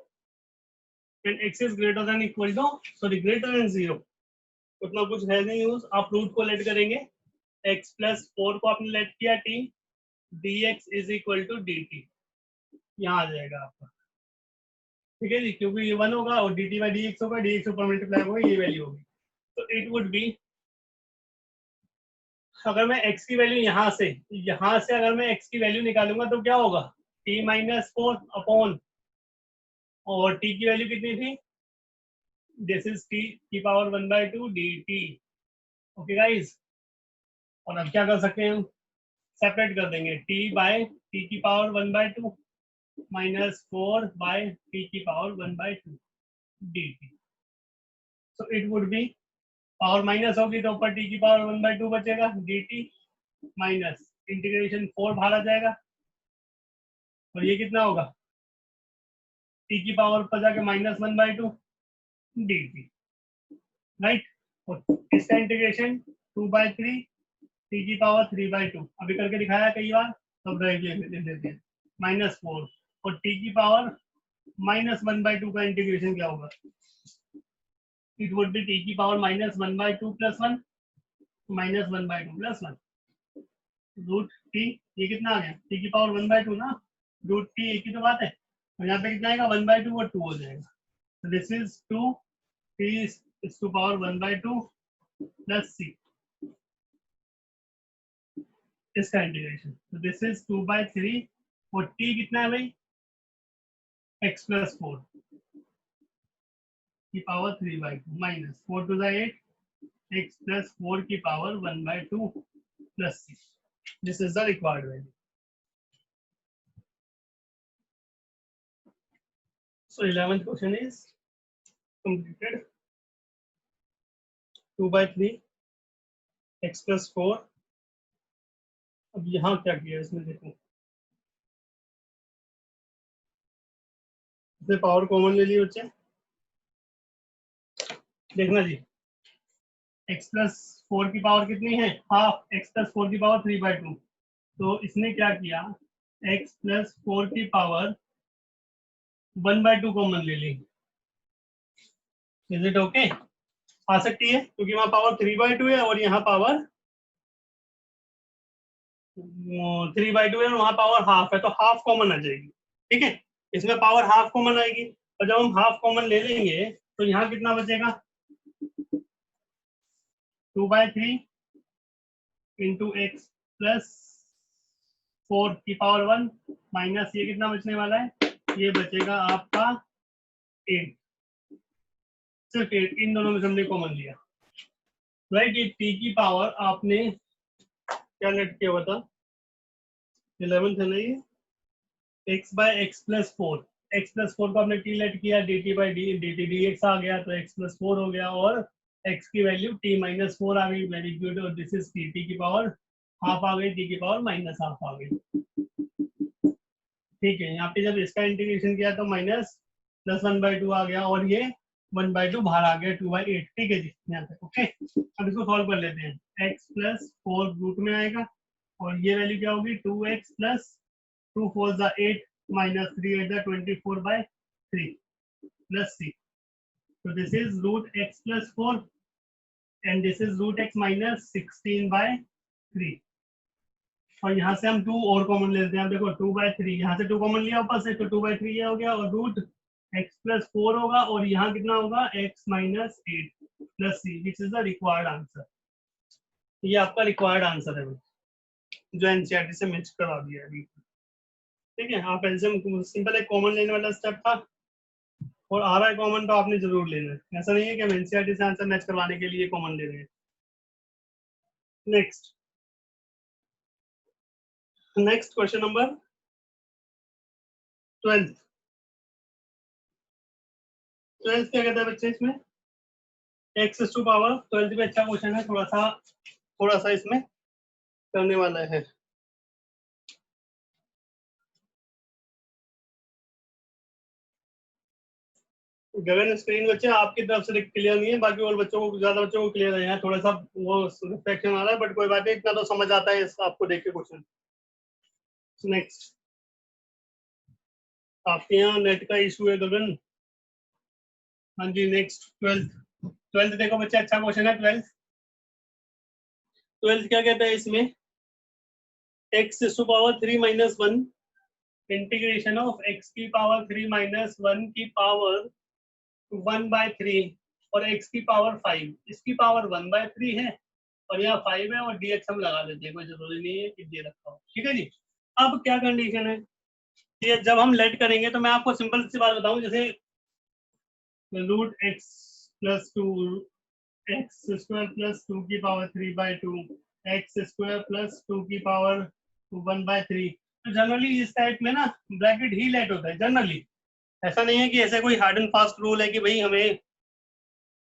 and x is greater than equal to, sorry greater than 0, उतना कुछ है नहीं यूज, आप रूट को लेट करेंगे, x प्लस 4 को आपने लेट किया t, dx is equal to dt, यहाँ आ जाएगा आपका, ठीक है जी, क्योंकि ये 1 होगा और dt बाई dx होगा, dx ऊपर मल्टीप्लाई होगा, ये वैल्यू होगी, तो इट वुड बी, अगर मैं x की वैल्यू यहाँ से अगर मैं x की वैल्यू निकालूंगा तो क्या होगा, t माइनस 4 अपॉन, और t की वैल्यू कितनी थी, दिस इज t की पावर 1/2 dt, ओके गाइस। और अब क्या कर सकते हैं हम, सेपरेट कर देंगे, t बाय t की पावर 1/2 माइनस 4 बाय t की power 1/2 dt, so it would B, power minus होगी तो ऊपर t की पावर 1/2 बचेगा dt, माइनस इंटीग्रेशन 4 बाहर आ जाएगा, और ये कितना होगा, टी की पावर पर जाके -1/2 dt, राइट। और इसका इंटीग्रेशन 2/3 टी की पावर 3/2, अभी करके दिखाया कई बार, तब रह देते हैं -4, और टी की पावर -1/2 का इंटीग्रेशन क्या होगा, इट वुड बी टी की पावर -1/2 + 1 -1/2 + 1 रूट टी, ये कितना आ गया, टी की पावर 1/2 ना, रूट टी एक ही तो बात है, और यहाँ पे कितना आएगा 1/2 और 2 हो जाएगा। This is 2 t is to power 1/2 + c, इसका इंटीग्रेशन, तो दिस इज 2/3, और टी कितना है भाई, x + 4 की power 3/2 minus 4 to the 8 x + 4 की power 1/2 + c, this is the required value. So 11th question is completed. 2/3 x + 4, अब यहाँ क्या किया इसमें देखो, इसमें पावर कॉमन ले ली बच्चे, देखना जी, x + 4 की पावर कितनी है, हाफ, x + 4 की पावर 3/2, तो इसने क्या किया, x + 4 की पावर 1/2 कॉमन ले ली, इज इट ओके, आ सकती है क्योंकि वहां पावर 3/2 है और यहाँ पावर 3/2 है और वहां पावर हाफ है, तो हाफ कॉमन आ जाएगी, ठीक है, इसमें पावर हाफ कॉमन आएगी, और जब हम हाफ कॉमन ले लेंगे तो यहाँ कितना बचेगा, 2/3 × x + 4 की पावर 1 माइनस ये कितना बचने वाला है, ये बचेगा आपका 8, सिर्फ 8, इन दोनों में से हमने कॉमन लिया, राइट। ये t की पावर आपने क्या लेट किया हुआ था, 11 है ना ये, x/x + 4, x + 4 को आपने t लेट किया, dt/dt dx आ गया, तो x + 4 हो गया, और x की वैल्यू t - 4 आ गई, वेरी गुड, और दिस इज t की पावर हाफ आ गई, t की पावर -½ आ गई, ठीक है। यहाँ पे जब इसका इंटीग्रेशन किया तो -1/2 आ गया, और ये 1/2 बाहर आ गया, 2/8, ठीक है जी, यहाँ तक ओके। अब इसको सॉल्व कर लेते हैं, x + 4 रूट में आएगा, और ये वैल्यू क्या होगी, 2x + 2 4 = 8 -3 8 = 24/3 + c, so this is √x + 4 and this is √x - 16/3, और यहाँ से हम 2 और कॉमन लेते हैं, देखो 2/3, यहाँ से 2 कॉमन लिया ऊपर से, तो 2/3 ये हो गया, और √x + 4 होगा, और यहाँ कितना होगा, x - 8 + c, which is the required answer, ये आपका रिक्वायर्ड आंसर है जो एनसीईआरटी से मैच करा दिया अभी, ठीक है। आप एल्सियम सिंपल एक कॉमन लेने वाला स्टेप था, और आ रहा है कॉमन तो आपने जरूर लेना है, ऐसा नहीं है कि हम एनसीईआरटी से आंसर मैच करवाने के लिए कॉमन ले रहे हैं। नेक्स्ट क्वेश्चन नंबर 12 क्या कहता है बच्चे इसमें, x टू पावर 12 पे अच्छा क्वेश्चन है, थोड़ा सा इसमें करने वाला है। गगन स्क्रीन बच्चे आपकी तरफ से क्लियर नहीं है, बाकी और बच्चों को, ज्यादा बच्चों को क्लियर है, थोड़ा सा वो रिफ्लेक्शन आ रहा है, बट कोई बात नहीं, इतना तो समझ आता है आपको देख के क्वेश्चन। नेक्स्ट, आपके यहाँ नेट का इशू है गगन, हाँ जी। नेक्स्ट 12 देखो बच्चे, अच्छा क्वेश्चन है 12 क्या कहता है इसमें, x to power 3 - 1 integration of x की पावर 3 - 1 की पावर 1/3 और x की पावर 5, इसकी पावर 1/3 है और यहाँ 5 है, और dx हम लगा देते हैं, कोई जरूरी नहीं है कि दे रखा हो, ठीक है जी। अब क्या कंडीशन है, ये जब हम लेट करेंगे तो मैं आपको सिंपल सी बात बताऊं, जैसे √x + 2 x² + 2 की पावर 3/2 x² + 2 की पावर 1/3, तो जनरली इस टाइप में ना ब्रैकेट ही लेट होता है जनरली, ऐसा नहीं है कि ऐसा कोई हार्ड एंड फास्ट रूल है कि भाई हमें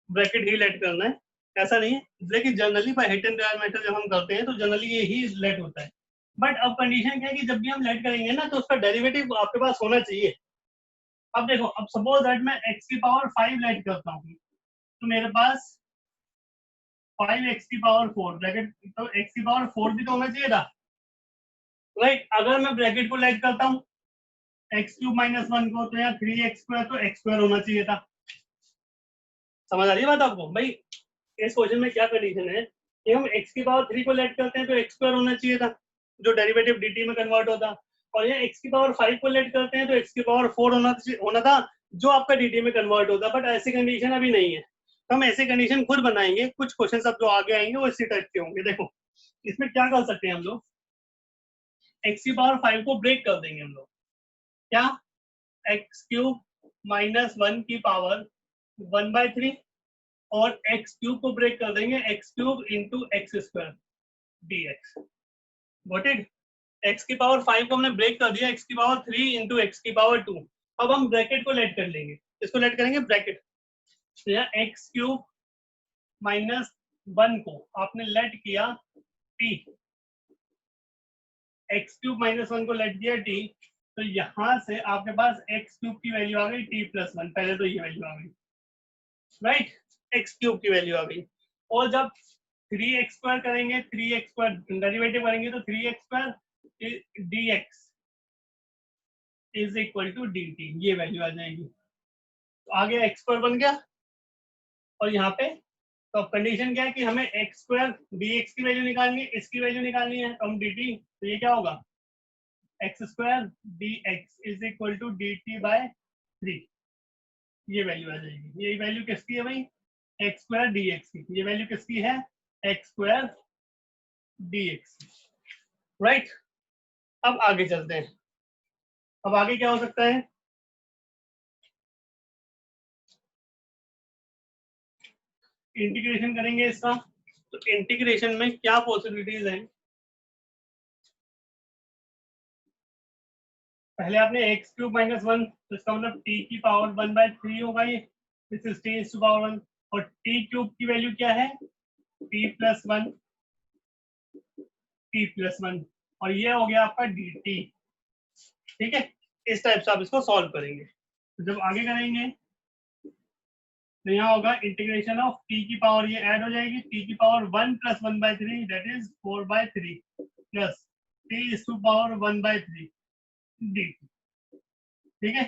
ब्रैकेट ही लेट करना है, ऐसा नहीं है, लेकिन generally by hit and trial method जब हम करते हैं तो जनरली ये ही लेट होता है। बट अब कंडीशन क्या है कि जब भी हम लेट करेंगे ना तो उसका डेरिवेटिव आपके पास होना चाहिए। अब देखो, अब सपोज दैट मैं x की पावर 5 लेट करता हूँ, तो मेरे पास 5x की पावर 4 ब्रैकेट, तो x की पावर 4 भी तो होना चाहिए था, राइट। अगर मैं ब्रैकेट को लेट करता हूँ एक्स क्यूब माइनस 1 को, तो यहाँ 3x स्क्वायर, तो x स्क्वायर होना चाहिए था। समझ आ रही है बात आपको भाई? इस क्वेश्चन में क्या कंडीशन है कि हम x की पावर 3 को लेट करते हैं तो x स्क्वायर होना चाहिए था, जो डेरिवेटिव dt में कन्वर्ट होता, और यहाँ x की पावर 5 को लेट करते हैं तो x की पावर 4 होना था, जो आपका dt में कन्वर्ट होता। बट ऐसी कंडीशन अभी नहीं है, तो हम ऐसी कंडीशन खुद बनाएंगे। कुछ क्वेश्चन अब जो आगे आएंगे वो इसी टाइप के होंगे। देखो इसमें क्या कर सकते हैं हम लोग, x की पावर 5 को ब्रेक कर देंगे हम लोग, क्या, एक्स क्यूब माइनस 1 की पावर 1/3, और एक्स क्यूब को ब्रेक कर देंगे x cube into x square dx। Got it? X की पावर 5 को हमने ब्रेक कर दिया, एक्स की पावर 3 इंटू एक्स की पावर 2। अब हम ब्रैकेट को लेट कर लेंगे, इसको लेट करेंगे ब्रैकेट, तो यहाँ एक्स क्यूब माइनस 1 को आपने लेट किया t, एक्स क्यूब माइनस 1 को लेट किया t, तो यहाँ से आपके पास एक्स क्यूब की वैल्यू आ गई t प्लस 1, पहले तो ये वैल्यू आ गई, राइट, एक्स क्यूब की वैल्यू आ गई। और जब 3x स्क्वायर करेंगे, 3x स्क्वायर डेरिवेटिव करेंगे, तो 3x square dx is equal to dt, ये वैल्यू आ जाएगी। तो आगे x स्क्वायर बन गया, और यहाँ पे तो अब कंडीशन क्या है कि हमें x स्क्वायर dx की वैल्यू निकालनी है, इसकी वैल्यू निकालनी है, तो हम dt, तो ये क्या होगा, x square dx is equal to dt by 3, ये वैल्यू आ जाएगी। ये वैल्यू किसकी है भाई, एक्स स्क्वायर dx की, ये वैल्यू किसकी है, एक्स स्क्वायर dx, राइट। अब आगे चलते हैं, अब आगे क्या हो सकता है, इंटीग्रेशन करेंगे इसका, तो इंटीग्रेशन में क्या पॉसिबिलिटीज हैं, पहले आपने एक्स क्यूब माइनस 1, तो इसका मतलब टी की पावर 1/3 होगा ये, this is t to power 1, और टी क्यूब की वैल्यू क्या है, टी प्लस 1, टी प्लस 1, और ये हो गया आपका डी टी, ठीक है। इस टाइप से आप इसको सॉल्व करेंगे। तो जब आगे करेंगे तो यहाँ होगा इंटीग्रेशन ऑफ टी की पावर, ये ऐड हो जाएगी, टी की power 1 plus 1/3 that is 4/3 plus t is to power 1/3 d, ठीक है।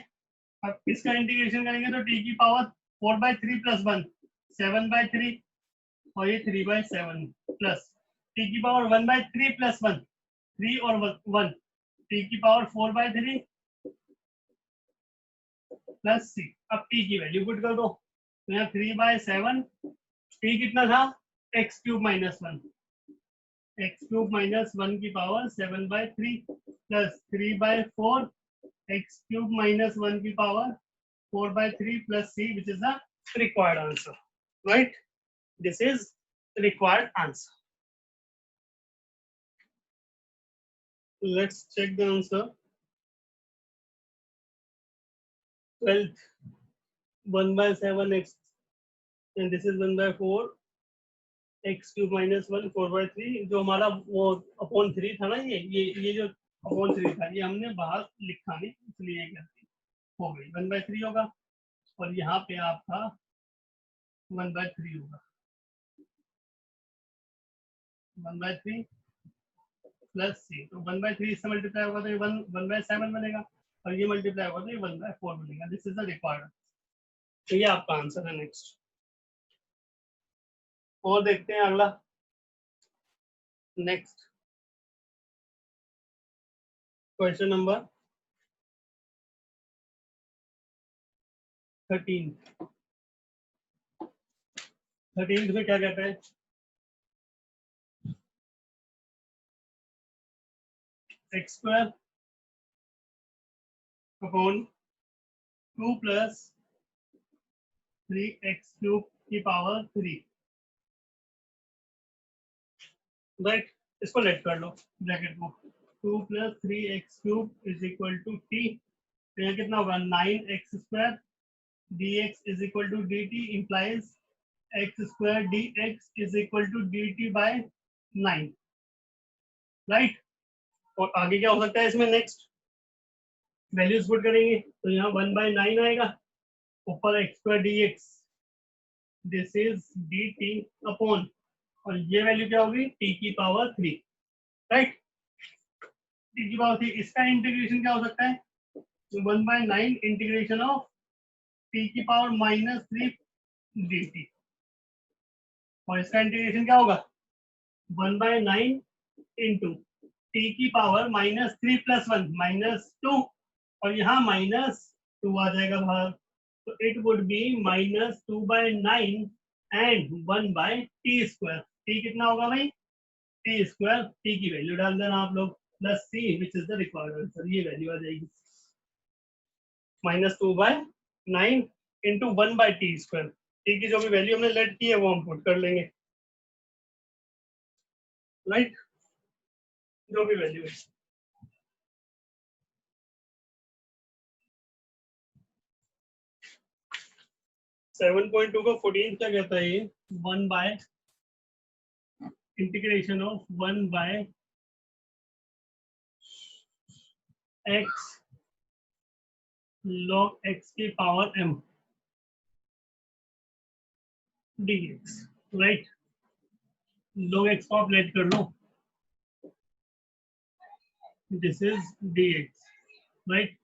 अब इसका इंटीग्रेशन करेंगे तो टी की पावर 4/3 प्लस 1 7/3, और ये 3/7 प्लस टी की पावर 1/3 प्लस 1 3 और 1 टी की पावर 4/3 प्लस 6। अब टी की वैल्यू पुट कर दो, तो यहाँ 3/7, टी कितना था, x cube minus 1, x cube minus 1 की power 7/3 plus 3/4 x cube minus 1 की power 4/3 plus c, which is the required answer, right? This is required answer. Let's check the answer. 12th 1/7 x, and this is 1/4 x cube minus 1 4/3, जो हमारा वो upon 3 था ना, ये जो upon 3 था, ये हमने बाहर लिखा नहीं, इसलिए गलती हो गई, 1/3 होगा, और यहाँ पे आपका 1/3 होगा, 1/3 प्लस सी, तो 1/3 इससे मल्टीप्लाई होगा तो ये 1/7 बनेगा, और ये मल्टीप्लाई होगा तो ये 1/4 बनेगा। दिस इज द रिक्वायर्ड, तो ये आपका आंसर है। नेक्स्ट और देखते हैं अगला, नेक्स्ट क्वेश्चन नंबर 13। 13 में क्या कहता है, x square upon 2 plus 3x cube की पावर 3, राइट। इसको लेट कर लो ब्रैकेट को, 2 plus 3x cube is equal to t, तो यहाँ कितना होगा 9x square dx is equal to dt implies x square dx is equal to dt by 9, right? और आगे क्या हो सकता है इसमें नेक्स्ट वैल्यूज पुट करेंगे तो यहाँ 1/9 आएगा, ऊपर x square dx, this is dt upon, और ये वैल्यू क्या होगी t की पावर 3, राइट, t की पावर 3। इसका इंटीग्रेशन क्या हो सकता है 1/9 इंटीग्रेशन ऑफ t की पावर -3 dt, और इसका इंटीग्रेशन क्या होगा 1/9 इंटू टी की पावर -3 + 1 -2, और यहाँ -2 आ जाएगा बाहर, तो it would B -2/9 and 1/t²। T कितना होगा भाई t², टी की वैल्यू डाल देना आप लोग, plus C which is the required answer, ये वैल्यू आ जाएगी -2/9 इंटू 1/t²। टी की जो भी वैल्यू हमने लेट की है वो हम पुट कर लेंगे, राइट, जो भी वैल्यू है। सेवन पॉइंट टू का 14 क्या कहता है ये 1 by integration of 1 by x log x की power m dx, right, log x को आप लेट कर लो, this is dx, right,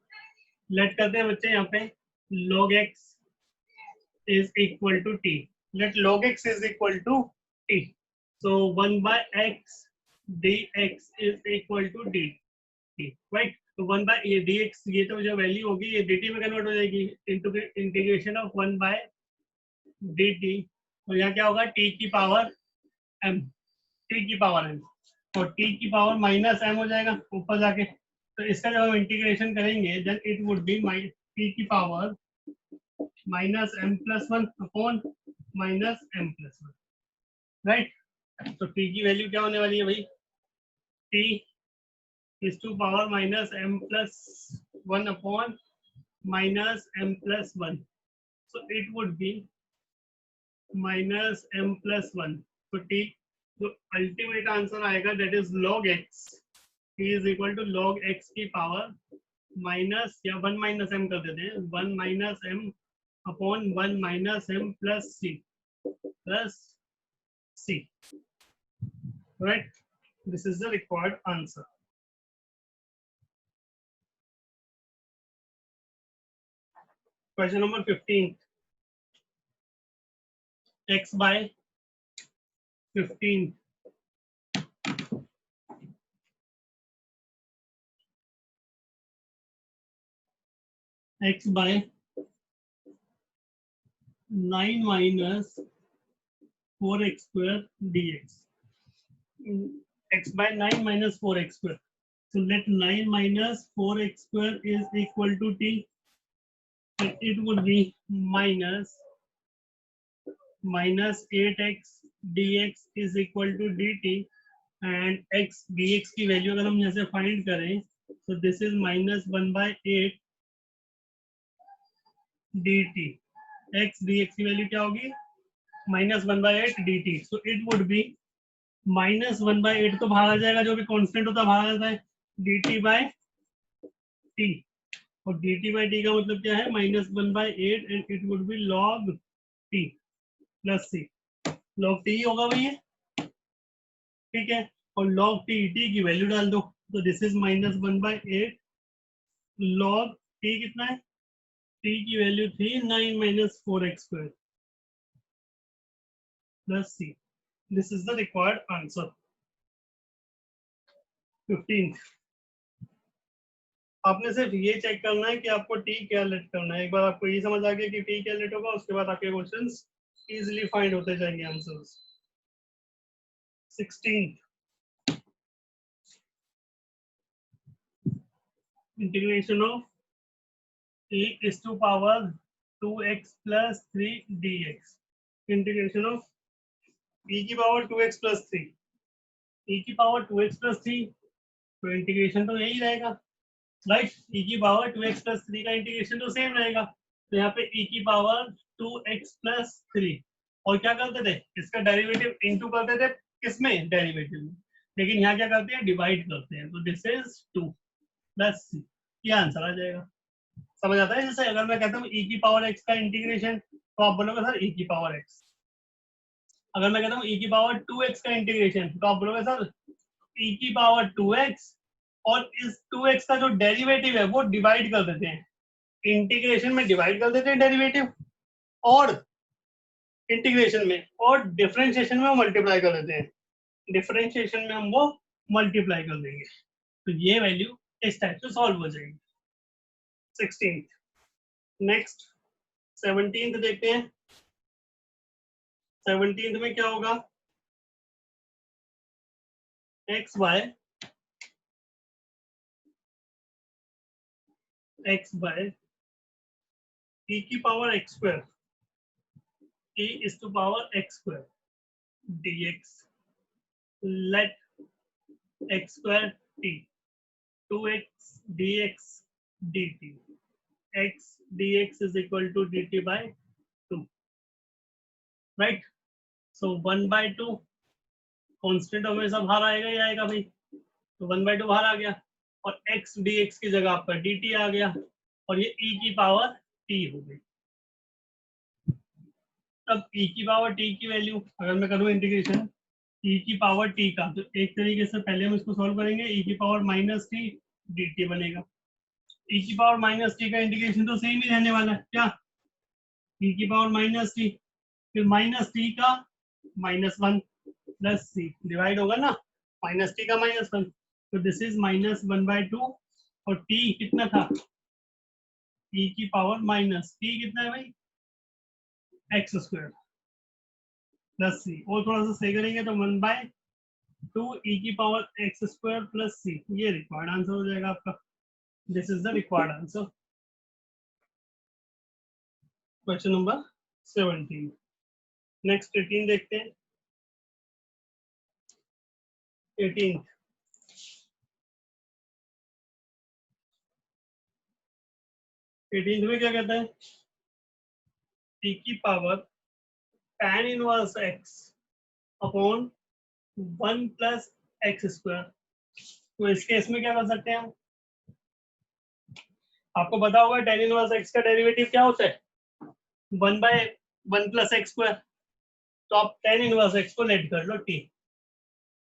let करते हैं बच्चे यहाँ पे log x is equal to t, let log x is equal to t, so 1 by x dx is equal to dt, right, तो 1 by ये dx, ये तो जो वैल्यू होगी ये dt में कन्वर्ट हो जाएगी into integration of 1 by dt, और यहाँ क्या होगा t की पावर m, t की पावर m, और t की पावर -m हो जाएगा ऊपर जाके, तो इसका जब हम इंटीग्रेशन करेंगे then it would be t की power -m+1 upon -m+1, right, तो t की वैल्यू क्या होने वाली है भाई t is to power -m+1 upon -m+1, so it would be -m+1, so t जो अल्टीमेट आंसर आएगा that is log x, t is equal to log x की पावर माइनस या 1 - m कर देते हैं 1 - m upon 1 - m plus c, right, this is the required answer. Question number 15, x by 15 x by 9 minus 4x square dx, x by 9 minus 4x square, so let 9 minus 4x square is equal to t, and it would be minus 8x dx is equal to dt, and x dx की value अगर हम यहाँ से find करें so this is -1/8 dt, x dx की value क्या होगी -1/8 dt, so it would be -1/8 तो बाहर आ जाएगा, जो भी कांस्टेंट होता है बाहर आ जाता है, dt by t, और dt by t का मतलब क्या है -1/8 and it would be log t plus c, log t होगा भैया, ठीक है, और log t की वैल्यू डाल दो, तो दिस इज -1/8 log t कितना है, t की वैल्यू थी 9 minus 4x square plus c, this is the required answer. 15, आपने सिर्फ ये चेक करना है कि आपको t क्या लेट करना है, एक बार आपको ये समझ आ गया कि t क्या लेट होगा, उसके बाद आपके क्वेश्चंस इजीली फाइंड होते जाएंगे answers. 16, integration of e is to power 2x plus 3 dx, integration of e की पावर 2x plus 3, e की पावर 2x plus 3, तो इंटीग्रेशन तो यही रहेगा, राइट, e की पावर 2x plus 3 का इंटीग्रेशन तो सेम रहेगा, तो यहाँ पे e की पावर 2x plus 3, और क्या करते थे इसका डेरिवेटिव इनटू करते थे किसमें डेरिवेटिव में, लेकिन यहाँ क्या करते हैं, डिवाइड करते हैं, तो दिस इज 2 प्लस c, ये आंसर आ जाएगा। समझ आता है? जैसे अगर मैं कहता हूँ e की पावर x का इंटीग्रेशन, तो आप बोलोगे सर e की पावर x। अगर मैं कहता हूँ e की पावर 2x का इंटीग्रेशन, तो आप बोलोगे सर e की पावर 2x, और इस 2x का जो डेरिवेटिव है वो डिवाइड कर देते हैं, इंटीग्रेशन में डिवाइड कर देते हैं डेरिवेटिव, और इंटीग्रेशन में, और डिफरेंशिएशन में मल्टीप्लाई कर देते हैं, डिफरेंशिएशन में हम वो मल्टीप्लाई कर देंगे, तो ये वैल्यू इस टाइप से सॉल्व हो जाएगी। 16th, नेक्स्ट 17th देखते हैं। 17th में क्या होगा, x by e की power x square, e is to power x square dx, let x square t, 2x dx dt, x dx is equal to dt by 2, right? So 1/2 constant हमेशा बाहर आएगा ही आएगा भाई, तो 1/2 बाहर आ गया, और x dx की जगह आपका dt आ गया, और ये e की पावर t हो गई। अब e की पावर t की वैल्यू अगर मैं करूँ इंटीग्रेशन e की पावर t का, तो एक तरीके से पहले हम इसको सॉल्व करेंगे, e की पावर माइनस टी dt बनेगा। e की पावर माइनस टी का इंटीग्रेशन तो सेम ही रहने वाला है क्या, e की पावर माइनस टी, फिर माइनस टी का -1 प्लस सी, डिवाइड होगा ना, माइनस टी का -1, तो दिस इज -1/2, और t कितना था, e की पावर माइनस टी कितना है भाई, x स्क्वायर प्लस सी, और थोड़ा सा सही करेंगे तो 1/2 e की power x square plus C, ये रिक्वायर्ड आंसर हो जाएगा आपका। This is the required answer. Question number 17। Next 18 देखते हैं। 18 में क्या कहता है, t की power tan inverse x upon 1 plus x square. तो इस केस में क्या कर सकते हैं हम, आपको पता होगा tan इनवर्स x का डेरिवेटिव क्या होता है, 1/1 प्लस एक्स स्क्वायर। तो आप tan इनवर्स x को लेट कर लो t,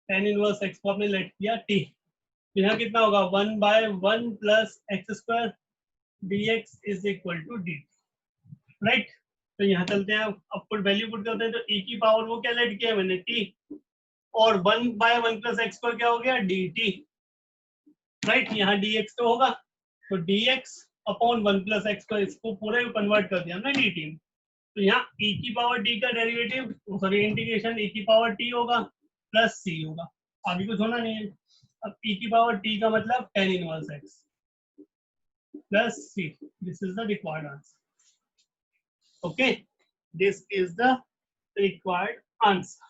tan इनवर्स x को आपने लेट किया t, तो यहाँ कितना होगा 1/1 plus x square dx is equal to dt, right? तो यहाँ चलते हैं, अब पुट वैल्यू पुट करते हैं, तो e की पावर वो क्या लेट किया है मैंने t, और 1/1 प्लस एक्स स्क्वायर क्या हो गया dt, राइट? यहाँ dx तो होगा, तो dx upon 1 plus x square, इसको पूरे कन्वर्ट कर दिया हमने dt में, तो यहाँ e की पावर t का डेरिवेटिव, सॉरी इंटीग्रेशन e की पावर t होगा प्लस c होगा, आगे कुछ होना नहीं है। अब e की पावर t का मतलब tan inverse x plus c, this is the required answer. Okay, this is the required answer.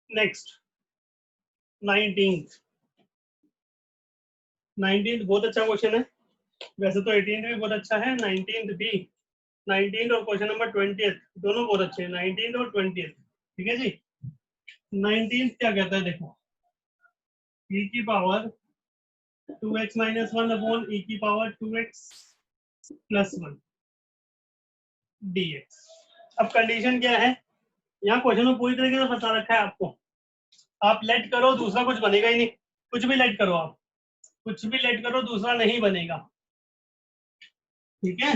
Next 19th बहुत अच्छा क्वेश्चन है, वैसे तो 18th भी बहुत अच्छा है, 19th भी, 19th और क्वेश्चन नंबर 20th दोनों बहुत अच्छे हैं, 19th और 20th, ठीक है जी। 19th क्या कहता है, देखो e की power 2x minus 1 upon e की पावर 2x प्लस 1 dx। अब कंडीशन क्या है, यहाँ क्वेश्चन में पूरी तरीके से बता रखा है आपको, आप लेट करो दूसरा कुछ बनेगा ही नहीं, कुछ भी लेट करो, आप कुछ भी लेट करो दूसरा नहीं बनेगा, ठीक है?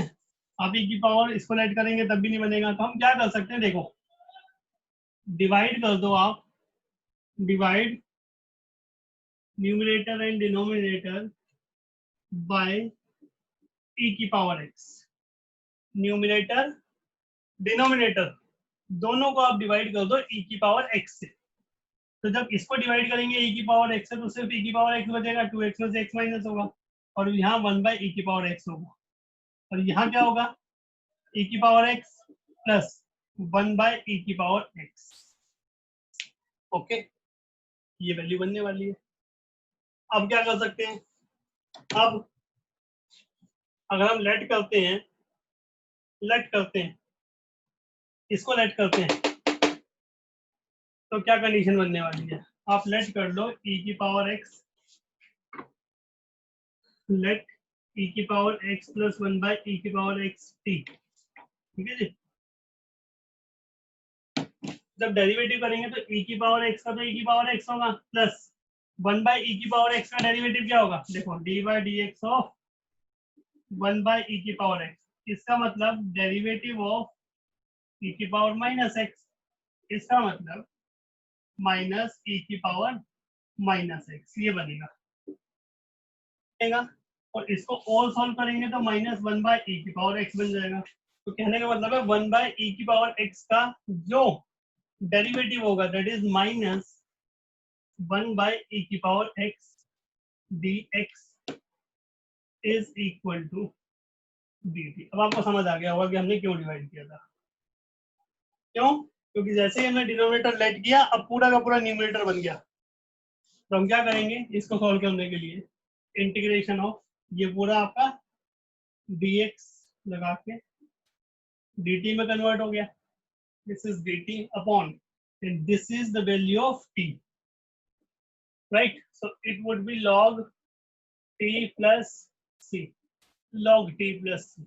आप e की पावर इसको लेट करेंगे तब भी नहीं बनेगा, तो हम क्या कर सकते हैं, देखो डिवाइड कर दो आप, divide numerator and denominator by e की पावर x, न्यूमरेटर डिनोमिनेटर दोनों को आप डिवाइड कर दो e की पावर x से, तो जब इसको डिवाइड करेंगे e की पावर x से, तो सिर्फ e की पावर x बचेगा, 2x में से x माइनस होगा, और यहाँ 1/e की पावर x होगा, और यहाँ क्या होगा e की पावर x प्लस 1/e की पावर x। ओके, ये वैल्यू बनने वाली है। अब क्या कर सकते हैं, अब अगर हम लेट करते हैं, इसको लेट करते हैं, तो क्या कंडीशन बनने वाली है, आप लेट कर लो e की पावर x, लेट e की power x plus 1 by e की पावर x t, ठीक है जी। जब डेरिवेटिव करेंगे तो e की पावर x का तो e की पावर x होगा प्लस 1 बाई e की पावर x का डेरिवेटिव क्या होगा, देखो D by D x of 1 by e की पावर x, इसका मतलब डेरिवेटिव ऑफ e की पावर माइनस x, इसका मतलब माइनस e की पावर माइनस x, ये बनेगा। और इसको और सॉल्व करेंगे तो माइनस 1 बाई e की पावर x बन जाएगा। तो कहने का मतलब है 1 बाई e की पावर x का जो डेरिवेटिव होगा that is minus 1 by e की power x dx is equal to dt। अब आपको समझ आ गया होगा कि हमने क्यों डिवाइड किया था। क्यों? क्योंकि जैसे ही हमने डिनोमिनेटर लेट किया अब पूरा का पूरा न्यूमरेटर बन गया। तो हम क्या करेंगे इसको सॉल्व करने के लिए, इंटीग्रेशन ऑफ ये पूरा आपका dx लगा के dt में कन्वर्ट हो गया। This is dt upon and this is the value of t, right? So it would be log t plus c, log t plus c।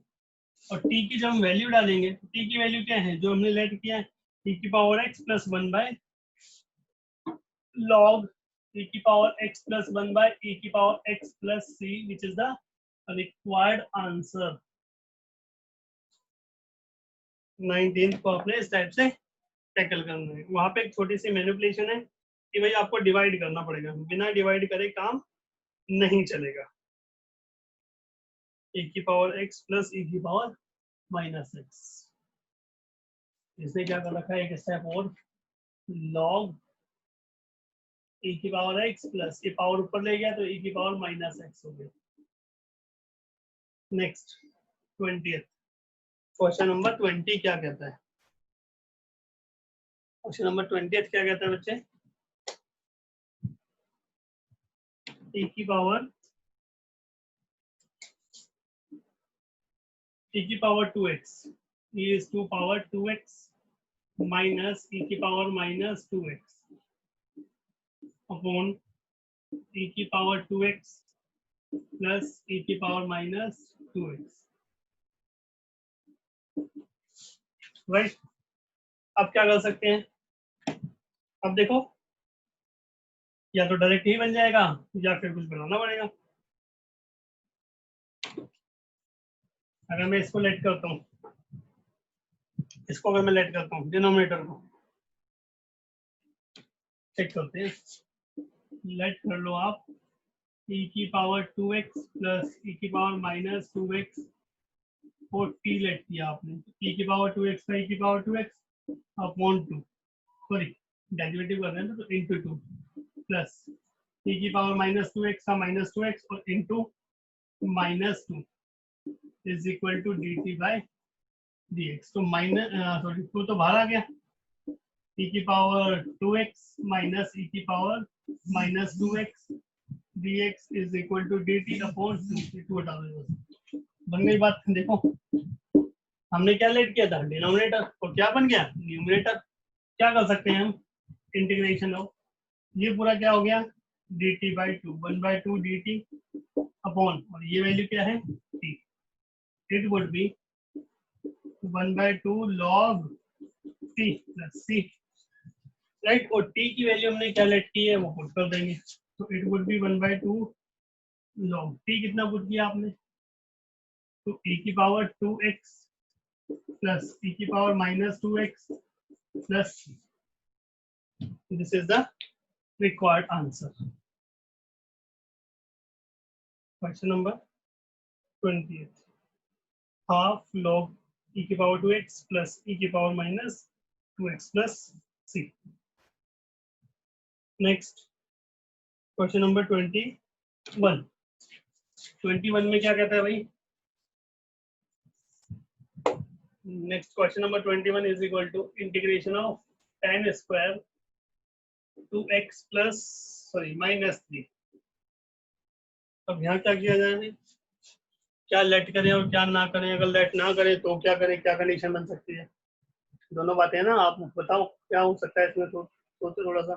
और t की जब हम वैल्यू डालेंगे तो t की वैल्यू क्या है जो हमने लेट किया है, e की power x plus 1 by log e की power x plus 1 by e की power x plus c which is the required answer। 19th को अपने इस टाइप से टैकल करना है। वहां पे एक छोटी सी मैनिपुलेशन है कि भाई आपको डिवाइड करना पड़ेगा, बिना डिवाइड करे काम नहीं चलेगा। e की पावर x प्लस e की पावर माइनस x, इसने क्या कर रखा है एक स्टेप और, log e की पावर x प्लस ये पावर ऊपर ले गया तो e की पावर माइनस x हो गया। नेक्स्ट 20th क्वेश्चन नंबर 20 क्या कहता है, क्वेश्चन नंबर 20 क्या कहता है बच्चे, e की power 2x e is to power 2x minus e की power minus 2x upon e की पावर 2x प्लस e की पावर माइनस 2x, राइट। अब क्या कर सकते हैं, अब देखो या तो डायरेक्ट ही बन जाएगा या फिर कुछ बनाना पड़ेगा। अगर मैं इसको लेट करता हूँ, इसको अगर मैं लेट करता हूँ डिनोमिनेटर को चेक करते हैं, लेट कर लो आप e की पावर 2x प्लस e की पावर माइनस 2x और t लेट किया आपने, e की पावर 2x का e की power 2x upon 2, sorry derivative कर रहे हैं तो इनटू 2 प्लस e की पावर माइनस 2x का माइनस 2x और into minus 2 is equal to dt by dx। तो माइनस सॉरी 2 तो बाहर आ गया, e की पावर 2x माइनस e की power minus 2x dx is equal to dt upon 2 हटा दो, बन गई बात। देखो हमने क्या लेट किया था डिनोमिनेटर और क्या बन गया न्यूमरेटर। क्या कर सकते हैं हम, इंटीग्रेशन हो ये पूरा क्या हो गया dt by 2 1 by 2 dt upon और ये वैल्यू क्या है t, it would B 1 by 2 log t plus c, right. और t की वैल्यू हमने क्या लेट की है वो पुट कर देंगे, तो it would B 1 by 2 log t कितना पुट किया आपने, तो e की पावर 2x प्लस e की power minus 2x plus c, this is the required answer। Question number 20, half log e की पावर 2x plus e की power minus 2x plus c। Next question number 21। 21 में क्या कहता है भाई, next question number 21 is equal to integration of tan square 2x plus sorry minus 3। अब यहाँ क्या किया जाए, क्या लेट करें और क्या ना करें, अगर लेट ना करें तो क्या करें, क्या कंडीशन बन सकती है, दोनों बातें हैं ना, आप बताओ क्या हो सकता है इसमें, तो सोचो थोड़ा सा।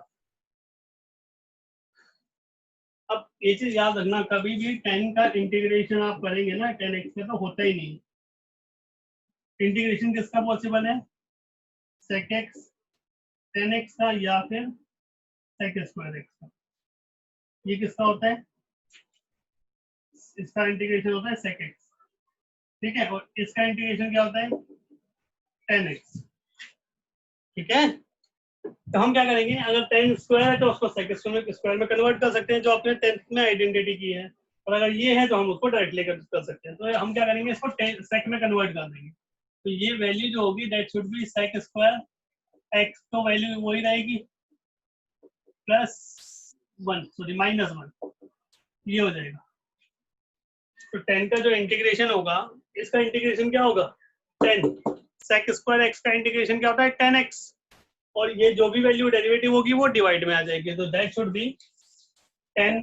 अब ये चीज याद रखना, कभी भी 10 का इंटीग्रेशन आप करेंगे ना 10x का तो होता ही नहीं। इंटीग्रेशन किसका पॉसिबल है? sec x 10x का या फिर sec स्क्वायर x का। ये किसका होता है? इसका इंटीग्रेशन होता है sec x, ठीक है, और इसका इंटीग्रेशन क्या होता है? 10x, ठीक है। तो हम क्या करेंगे, अगर 10 स्क्वायर है तो उसको sec स्क्वायर में कन्वर्ट कर सकते हैं, जो आपने 10th में आइडेंटिटी की है, और अगर ये है तो हम उसको डायरेक्टली कर सकते हैं। तो हम क्या करेंगे, इसको sec में कन्वर्ट कर देंगे। तो ये वैल्यू जो होगी that should be sec square x, तो वैल्यू वही रहेगी +1 सॉरी -1, ये हो जाएगा। तो 10 का जो इंटीग्रेशन होगा, इसका इंटीग्रेशन क्या होगा? 10 sec स्क्वायर x का इंटीग्रेशन क्या होता है? 10x, और ये जो भी वैल्यू डेरिवेटिव होगी वो डिवाइड में आ जाएगी। तो that should be 10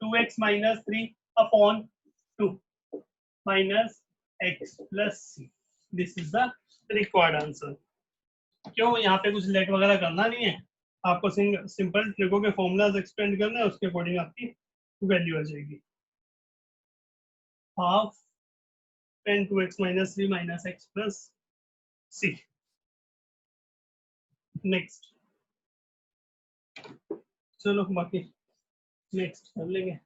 2x - 3/2 minus x plus c. This is the required answer. क्यों? यहाँ पे कुछ लेट वगैरह करना नहीं है, आपको सिंपल ट्रिको के फॉर्मूलाज एक्सपेंड करना है, उसके अकॉर्डिंग आपकी वैल्यू आ जाएगी। Half 10 2x - 3 minus x plus c. Next, चलो बाकी नेक्स्ट कर लेंगे।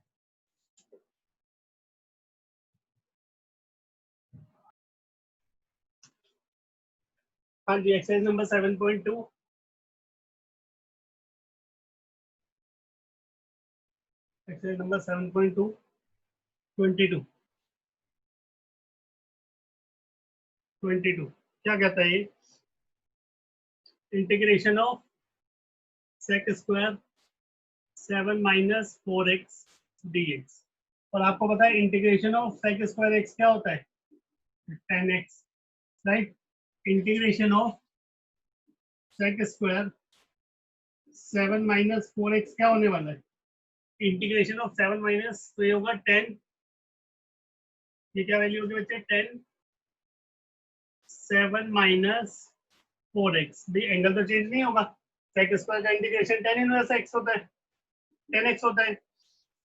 हाँ जी, एक्सरसाइज नंबर 7.2, एक्सरसाइज नंबर 7.2 22 क्या कहता है ये? Integration of sec square 7 - 4x dx, और आपको पता है integration of sec square x क्या होता है? 10x, right. Integration of sec square 7 - 4x क्या होने वाला है? इंटीग्रेशन ऑफ 7 माइनस, तो ये होगा 10, ये क्या वैल्यू होगी बच्चे? 10 7 - 4x, भाई एंगल तो चेंज नहीं होगा, sec स्क्वायर का इंटीग्रेशन 10 इनवर्स x होता है, 10x होता है।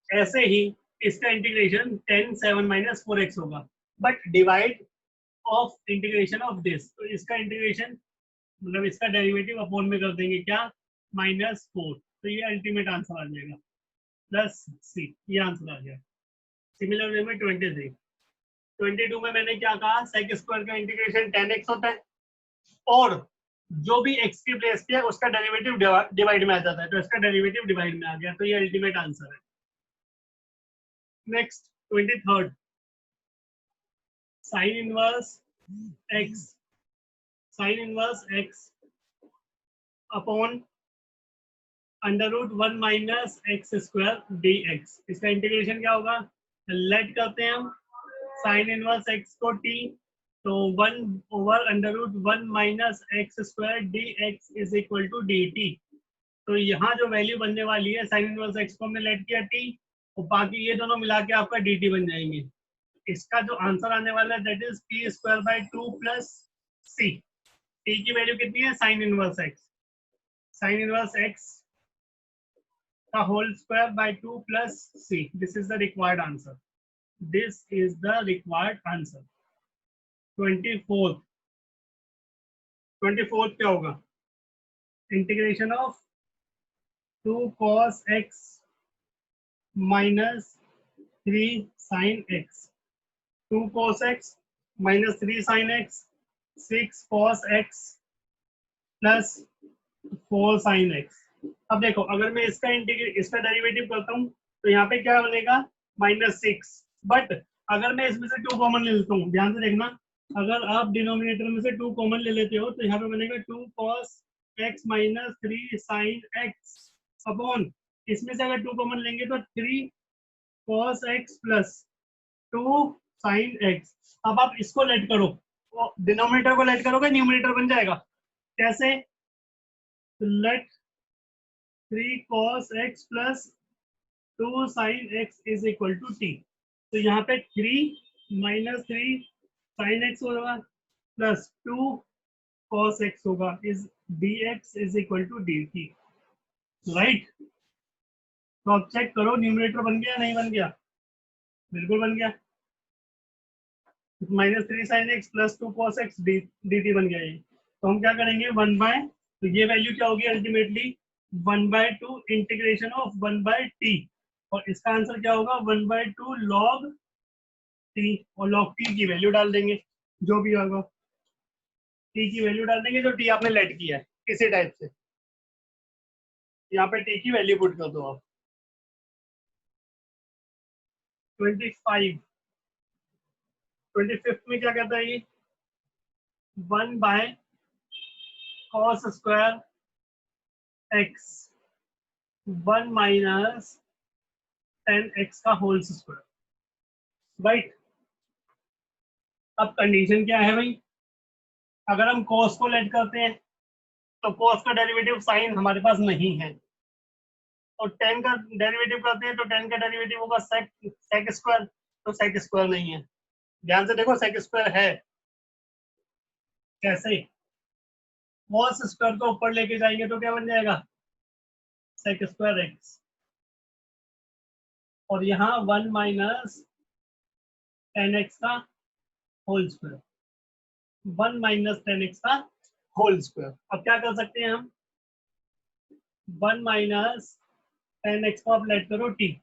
ऐसे ही इसका इंटीग्रेशन 10 7 - 4x होगा, but divide of integration of this, तो इसका इंटीग्रेशन मतलब इसका डेरिवेटिव अपॉन में कर देंगे, क्या? -4, तो ये अल्टीमेट आंसर आ जाएगा प्लस सी, ये आंसर आ गया। सिमिलर वे में 22 में मैंने क्या कहा? sec स्क्वायर का इंटीग्रेशन 10x होता है, और जो भी x की प्लेस पे है उसका डेरिवेटिव डिवाइड में आ जाता है, तो इसका डेरिवेटिव डिवाइड में आ गया, तो ये अल्टीमेट आंसर है। Next 23rd, sine inverse x upon √1 - x square dx, इसका इंटीग्रेशन क्या होगा? लेट करते हैं हम साइन इनवर्स x को t, तो 1/√1 - x square dx is equal to dt। तो यहाँ जो वैल्यू बनने वाली है साइन इनवर्स x को हमने लेट किया t, और बाकी ये दोनों मिला के आपका dt बन जाएंगे। इसका जो आंसर आने वाला है that is t² / 2 plus c। t की वैल्यू कितनी है? Sine inverse x, sine inverse x का whole square by 2 plus c। This is the required answer, this is the required answer. 24th क्या होगा? Integration of 2 cos x minus 3 sin x, 2 cos x minus 3 sin x, 6 cos x plus 4 sin x। अब देखो, अगर मैं इसका derivative करता हूँ तो यहाँ पे क्या बनेगा? -6, बट अगर मैं इसमें से 2 कॉमन ले लेता हूँ, ध्यान से देखना, अगर आप डिनोमिनेटर में से 2 कॉमन ले लेते हो तो यहाँ पे बनेगा 2 cos x minus 3 sin x upon, इसमें से अगर 2 कॉमन लेंगे तो 3 cos x plus 2 sin x। अब आप इसको लेट करो, तो डिनोमिनेटर को लेट करोगे न्यूमरेटर बन जाएगा। कैसे? Let 3 cos x plus 2 sin x is equal to t, तो यहाँ पे 3 - 3 sin x होगा प्लस 2 cos x होगा, is dx is equal to dt, right. तो अब चेक करो न्यूमरेटर बन गया नहीं बन गया? बिल्कुल बन गया। -3 sin x plus 2 cos x dt बन गया ये। तो हम क्या करेंगे 1 बाय, तो ये वैल्यू क्या होगी अल्टीमेटली 1/2 इंटीग्रेशन ऑफ 1/t, और इसका आंसर क्या होगा 1/2 log t, और log t की वैल्यू डाल देंगे जो भी होगा, t की वैल्यू डाल देंगे जो t आपने लेट किया है किसी टाइप से। यहाँ पे t की वैल्यू पुट कर दो आप। 25 में क्या कहता है ये 1 by cos square x 1 minus 10x का होल स्क्वायर, राइट। अब कंडीशन क्या है भाई, अगर हम cos को लेट करते हैं तो cos का डेरिवेटिव साइन हमारे पास नहीं है, और tan का डेरिवेटिव करते हैं तो tan का डेरिवेटिव होगा sec स्क्वायर, तो sec स्क्वायर नहीं है। ध्यान से देखो sec स्क्वायर है कैसे, cos स्क्वायर को ऊपर लेके जाएंगे तो क्या बन जाएगा sec स्क्वायर x, और यहाँ 1 माइनस 10x का होल स्क्वायर, 1 माइनस 10x का होल स्क्वायर। अब क्या कर सकते हैं हम 1 माइनस 10x को आप लेट करो t,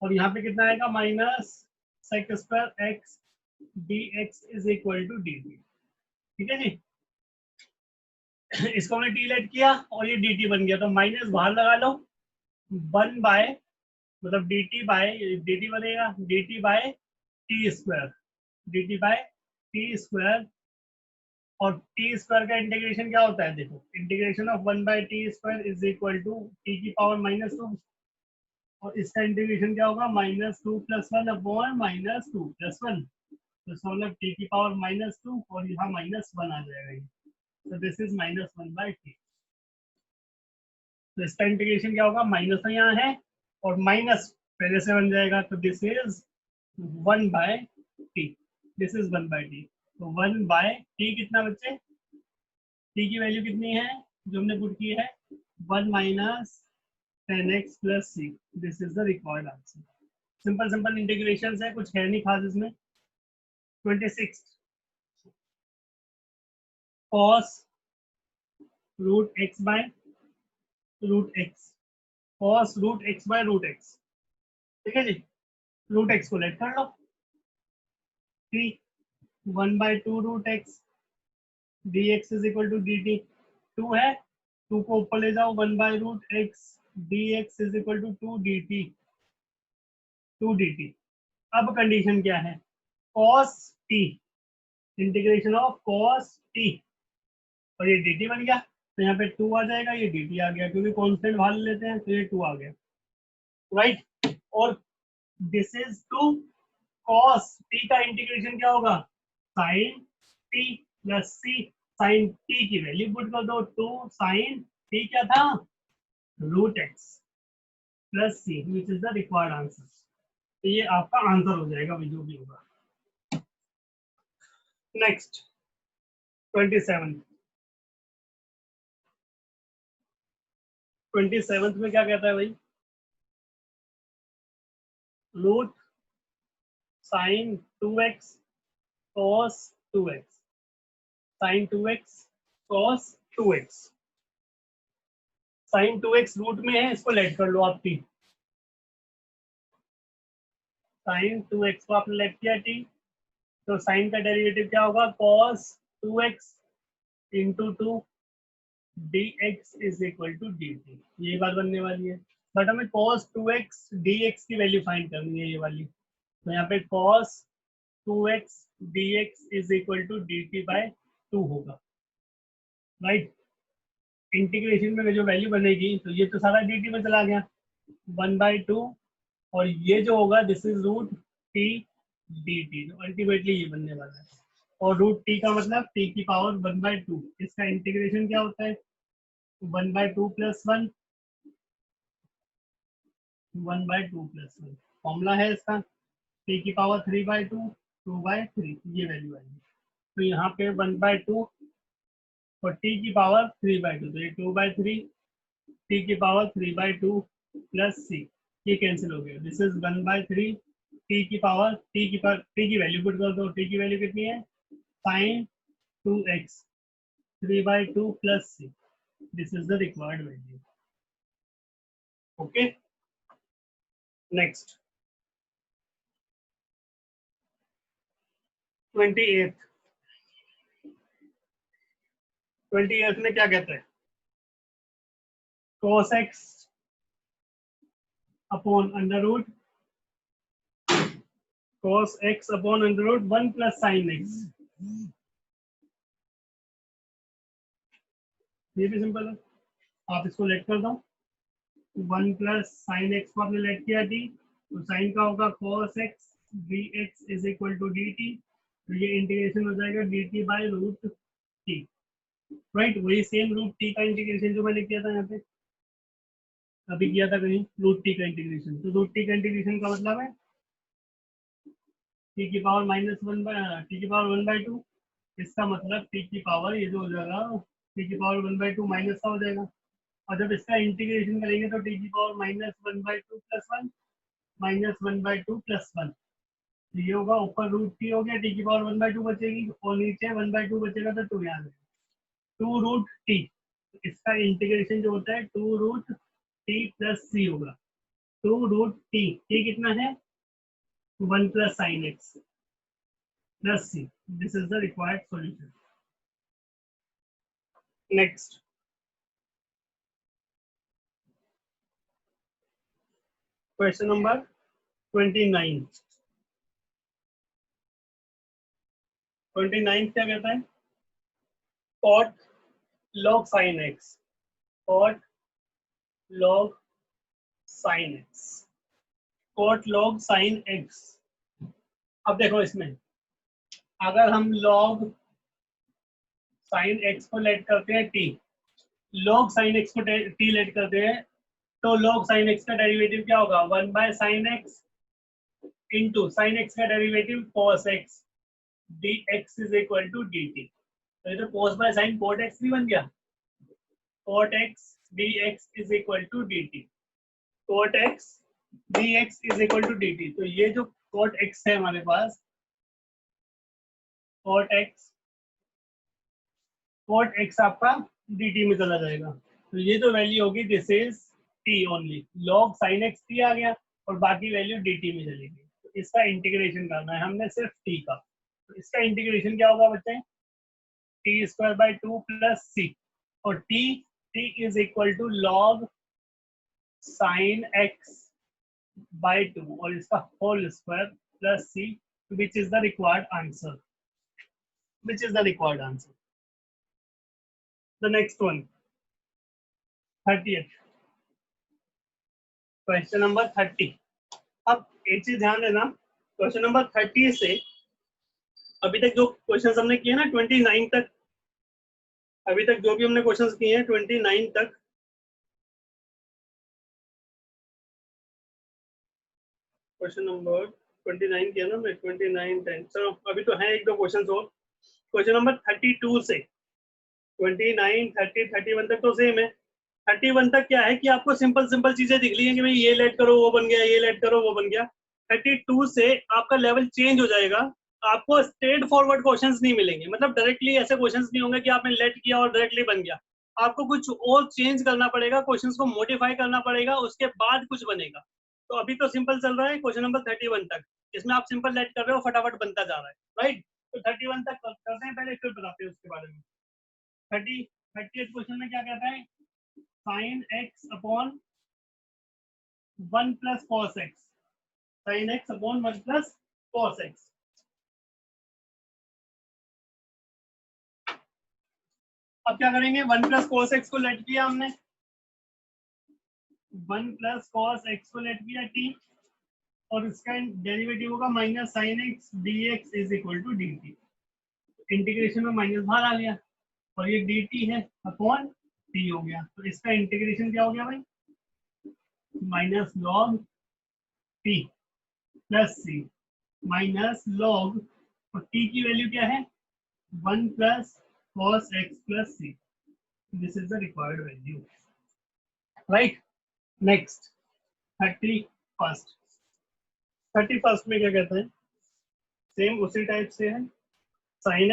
और यहाँ पे कितना आएगा minus sec square x dx is equal to dt। ठीक है जी, इसको हमने t लेट किया और ये dt बन गया, तो माइनस बाहर लगा लो 1 बाय, मतलब dt बाय dt बनेगा dt by T square, dt by T square, और टी स्क्वायर का इंटीग्रेशन क्या होता है देखो, integration of 1 by T square is equal to T की पावर -2, और इसका इंटीग्रेशन क्या होगा -2 + 1 अपॉन -2 + 1, तो इसका मतलब टी की पावर -2 और यहाँ -1 आ जाएगा, तो दिस इज -1 बाय टी। तो इसका इंटीग्रेशन क्या होगा, माइनस तो यहाँ है और माइनस पहले से बन जाएगा, तो this is 1 by t, this is 1 by t. तो 1 बाय टी कितना बच्चे, टी की वैल्यू कितनी है जो हमने पुट की है 1 minus 10x plus c, this is the required answer. Simple simple integration है, कुछ है नहीं खास इसमें। 26 cos root x by root x, cos root x by root x, ठीक है जी, रूट x को लेट कर लो, ठीक 1 by 2 root x dx is equal to dt, 2 है 2 को ऊपर ले जाओ 1 by root x dx is equal to 2 dt। अब कंडीशन क्या है cos t, integration of cos t, और ये dt बन गया, तो यहाँ पे 2 आ जाएगा, ये dt आ गया, क्योंकि कांस्टेंट बाहर लेते हैं तो ये 2 आ गया, राइट। और दिस इज 2 cos t का इंटीग्रेशन क्या होगा sin t plus c, sin t की वैल्यू पुट कर दो 2 sin t क्या था root x plus c, which is the required answer. तो ये आपका आंसर हो जाएगा जो भी होगा। नेक्स्ट 27 में क्या कहता है भाई, root sine 2x cos 2x, sine 2x cos 2x, sine 2x root में है, इसको लेट कर लो आप t, साइन 2x को आपने लेट किया t, तो साइन का डेरिवेटिव क्या होगा cos 2x into 2 dx is equal to dt, ये बात बनने वाली है। बट हमें cos 2x dx की वैल्यू फाइंड करनी है ये वाली, तो यहाँ पे cos 2x dx is equal to dt by 2 होगा, राइट। इंटीग्रेशन में जो वैल्यू बनेगी तो ये तो सारा dt में चला गया 1/2, और ये जो होगा this is root t dt, तो अल्टीमेटली ये बनने वाला है। और रूट t का मतलब t की पावर 1/2, इसका इंटीग्रेशन क्या होता है 1/2 + 1, 1/2 + 1 फॉर्मूला है इसका, t की पावर 3/2 2/3, ये वैल्यू आएगी। तो यहाँ पे 1/2 और t की पावर 3/2, तो ये 2/3, t की पावर 3/2 प्लस सी, ये कैंसिल हो गया, दिस इज 1/3 टी की पावर, टी की वैल्यू पुट कर दो, टी की वैल्यू कितनी है, sine 2x 3/2 plus C, this is the required value. Okay, next 28 में क्या कहता है, cos x upon under root cos x upon under root 1 plus sine x, ये भी सिंपल है, आप इसको लेट कर दो, 1 प्लस साइन एक्स को आपने लेट किया टी, तो साइन का होगा cos x dx is equal to dt, तो ये इंटीग्रेशन हो जाएगा dt by root T, right, वही सेम रूट टी का इंटीग्रेशन जो मैंने किया था यहाँ पे, अभी किया था कहीं, रूट टी का इंटीग्रेशन, तो रूट टी का इंटीग्रेशन का मतलब है टी की पावर टी की पावर 1/2, इसका मतलब टी की पावर ये जो हो जाएगा टी की पावर 1/2 माइनस का हो जाएगा, और जब इसका इंटीग्रेशन करेंगे तो टी की पावर -1/2 प्लस 1 -1/2 प्लस 1, तो ये होगा, ऊपर रूट टी हो गया, टी की पावर 1/2 बचेगी और नीचे 1/2 बचेगा, तो 2 यहाँ जाएगा, 2 रूट टी, इसका इंटीग्रेशन जो होता है 2 रूट टी प्लस सी होगा, 2 रूट टी, ये कितना है 1 plus sine X plus C, this is the required solution. Next question number 29 क्या कहता है, cot log sin x, cot log sin x, cot log sin x, अब देखो इसमें अगर हम log sin x को लेट करते हैं t, log sin x को t लेट करते हैं, तो log sin x का डेरिवेटिव क्या होगा, 1/sin x into sine X का derivative cos x dx is equal to dt, तो ये तो cos by sin cot x भी बन गया, cot x dx is equal to dt, cot x dx is equal to dt, तो ये जो cot x है हमारे पास, cot x आपका dt में चला जाएगा, तो ये जो वैल्यू होगी this is t only, log sin x t आ गया और बाकी वैल्यू dt में चलेगी, तो इसका इंटीग्रेशन करना है हमने सिर्फ t का, तो इसका इंटीग्रेशन क्या होगा बच्चे, t² प्लस सी, और t is equal to log sin x बाय 2 और इसका whole square plus C, which is the required answer, the next one 30th question number 30। अब एक चीज ध्यान देना, क्वेश्चन नंबर 30 से अभी तक जो क्वेश्चन हमने किए ना 29 तक, अभी तक जो भी हमने क्वेश्चंस किए हैं 29 तक, क्वेश्चन नंबर 29 किया ना मैं, 29 10, चलो अभी तो है एक दो क्वेश्चन और, क्वेश्चन नंबर 32 से 29 30 31 तक तो सेम है, 31 तक क्या है कि आपको सिंपल सिंपल चीजें दिख ली हैं कि भाई ये लेट करो वो बन गया, ये लेट करो वो बन गया, 32 से आपका लेवल चेंज हो जाएगा, आपको स्ट्रेट फॉरवर्ड क्वेश्चंस नहीं मिलेंगे, मतलब डायरेक्टली ऐसे क्वेश्चंस नहीं होंगे कि आपने लेट किया और डायरेक्टली बन गया, आपको कुछ और चेंज करना पड़ेगा, क्वेश्चंस को मॉडिफाई करना पड़ेगा, उसके बाद कुछ बनेगा, तो अभी तो सिंपल चल रहा है क्वेश्चन नंबर 31 तक, जिसमें आप सिंपल लेट कर रहे हो, फटाफट बनता जा रहा है, राइट, तो 31 तक करते हैं पहले, फिर बताते हैं उसके बारे में। 30th क्वेश्चन में क्या कहता है, sin x upon 1 plus cos x, sin x upon 1 plus cos x, अब क्या करेंगे, 1 प्लस cos x को लेट किया हमने, 1 प्लस cos x को लेट किया t, और इसका डेरिवेटिव होगा minus sine X dx is equal to dt, integration में माइनस बाहर आ गया और ये dt है अपॉन t हो गया, तो इसका इंटीग्रेशन क्या हो गया भाई, minus log t plus C minus log, और t की वैल्यू क्या है 1 plus cos x plus C, this is the required value, right. Next 31st 31st में क्या कहते हैं, सेम उसी टाइप से है, sin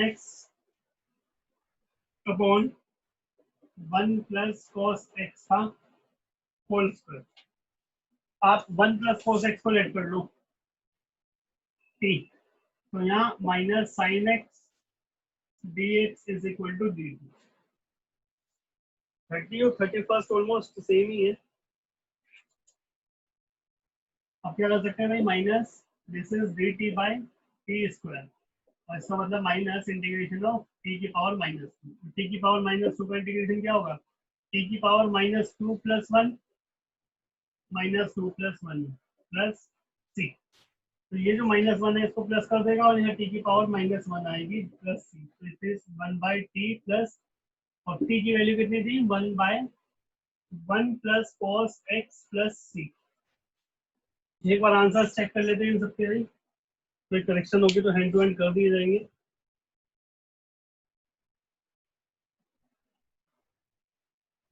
x upon 1 plus cos x का होल स्क्वायर। आप 1 प्लस cos x को लेट कर लो t, तो यहाँ minus sin x dx is equal to dt। 30 और 31st ऑलमोस्ट सेम ही है। अब क्या कर सकते हैं भाई, minus this is dt by T square, और इसका मतलब माइनस इंटीग्रेशन ऑफ टी की पावर माइनस टू। टी की पावर माइनस टू का इंटीग्रेशन क्या होगा, टी की power minus two plus one plus C. तो ये जो माइनस वन है इसको प्लस कर देगा और यहाँ टी की पावर माइनस वन आएगी प्लस सी। तो it is one by T plus, और टी की वैल्यू कितनी थी, one by one plus cos X plus C. एक बार आंसर चेक कर लेते हैं इन सबके लिए, कोई करेक्शन होगी तो हैंड टू हैंड कर दिए जाएंगे।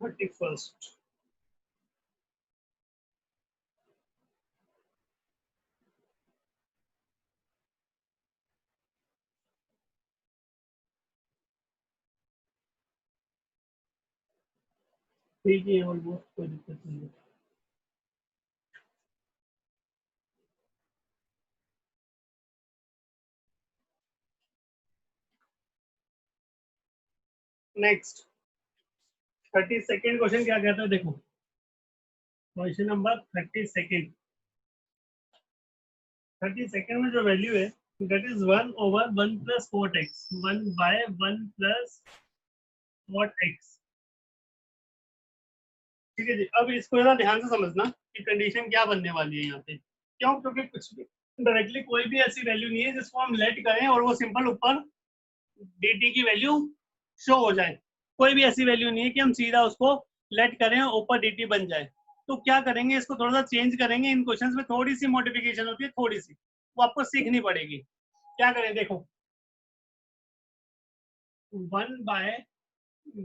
फर्स्ट ठीक है, ऑलमोस्ट कोई दिक्कत नहीं है। नेक्स्ट 32nd क्वेश्चन क्या कहता है, देखो क्वेश्चन नंबर 32nd में जो वैल्यू है that is 1 over 1 plus cot X, 1 by 1 plus cot X. ठीक है जी, अब इसको जरा ध्यान से समझना कि कंडीशन क्या बनने वाली है यहाँ पे। क्यों, क्योंकि कुछ भी डायरेक्टली कोई भी ऐसी वैल्यू नहीं है जिसको हम लेट करें और वो सिंपल ऊपर dt की वैल्यू शो हो जाए। कोई भी ऐसी वैल्यू नहीं है कि हम सीधा उसको लेट करें और ऊपर dt बन जाए। तो क्या करेंगे, इसको थोड़ा सा चेंज करेंगे। इन क्वेश्चंस में थोड़ी सी मॉडिफिकेशन होती है, थोड़ी सी, वो आपको सीखनी पड़ेगी। क्या करें, देखो 1 by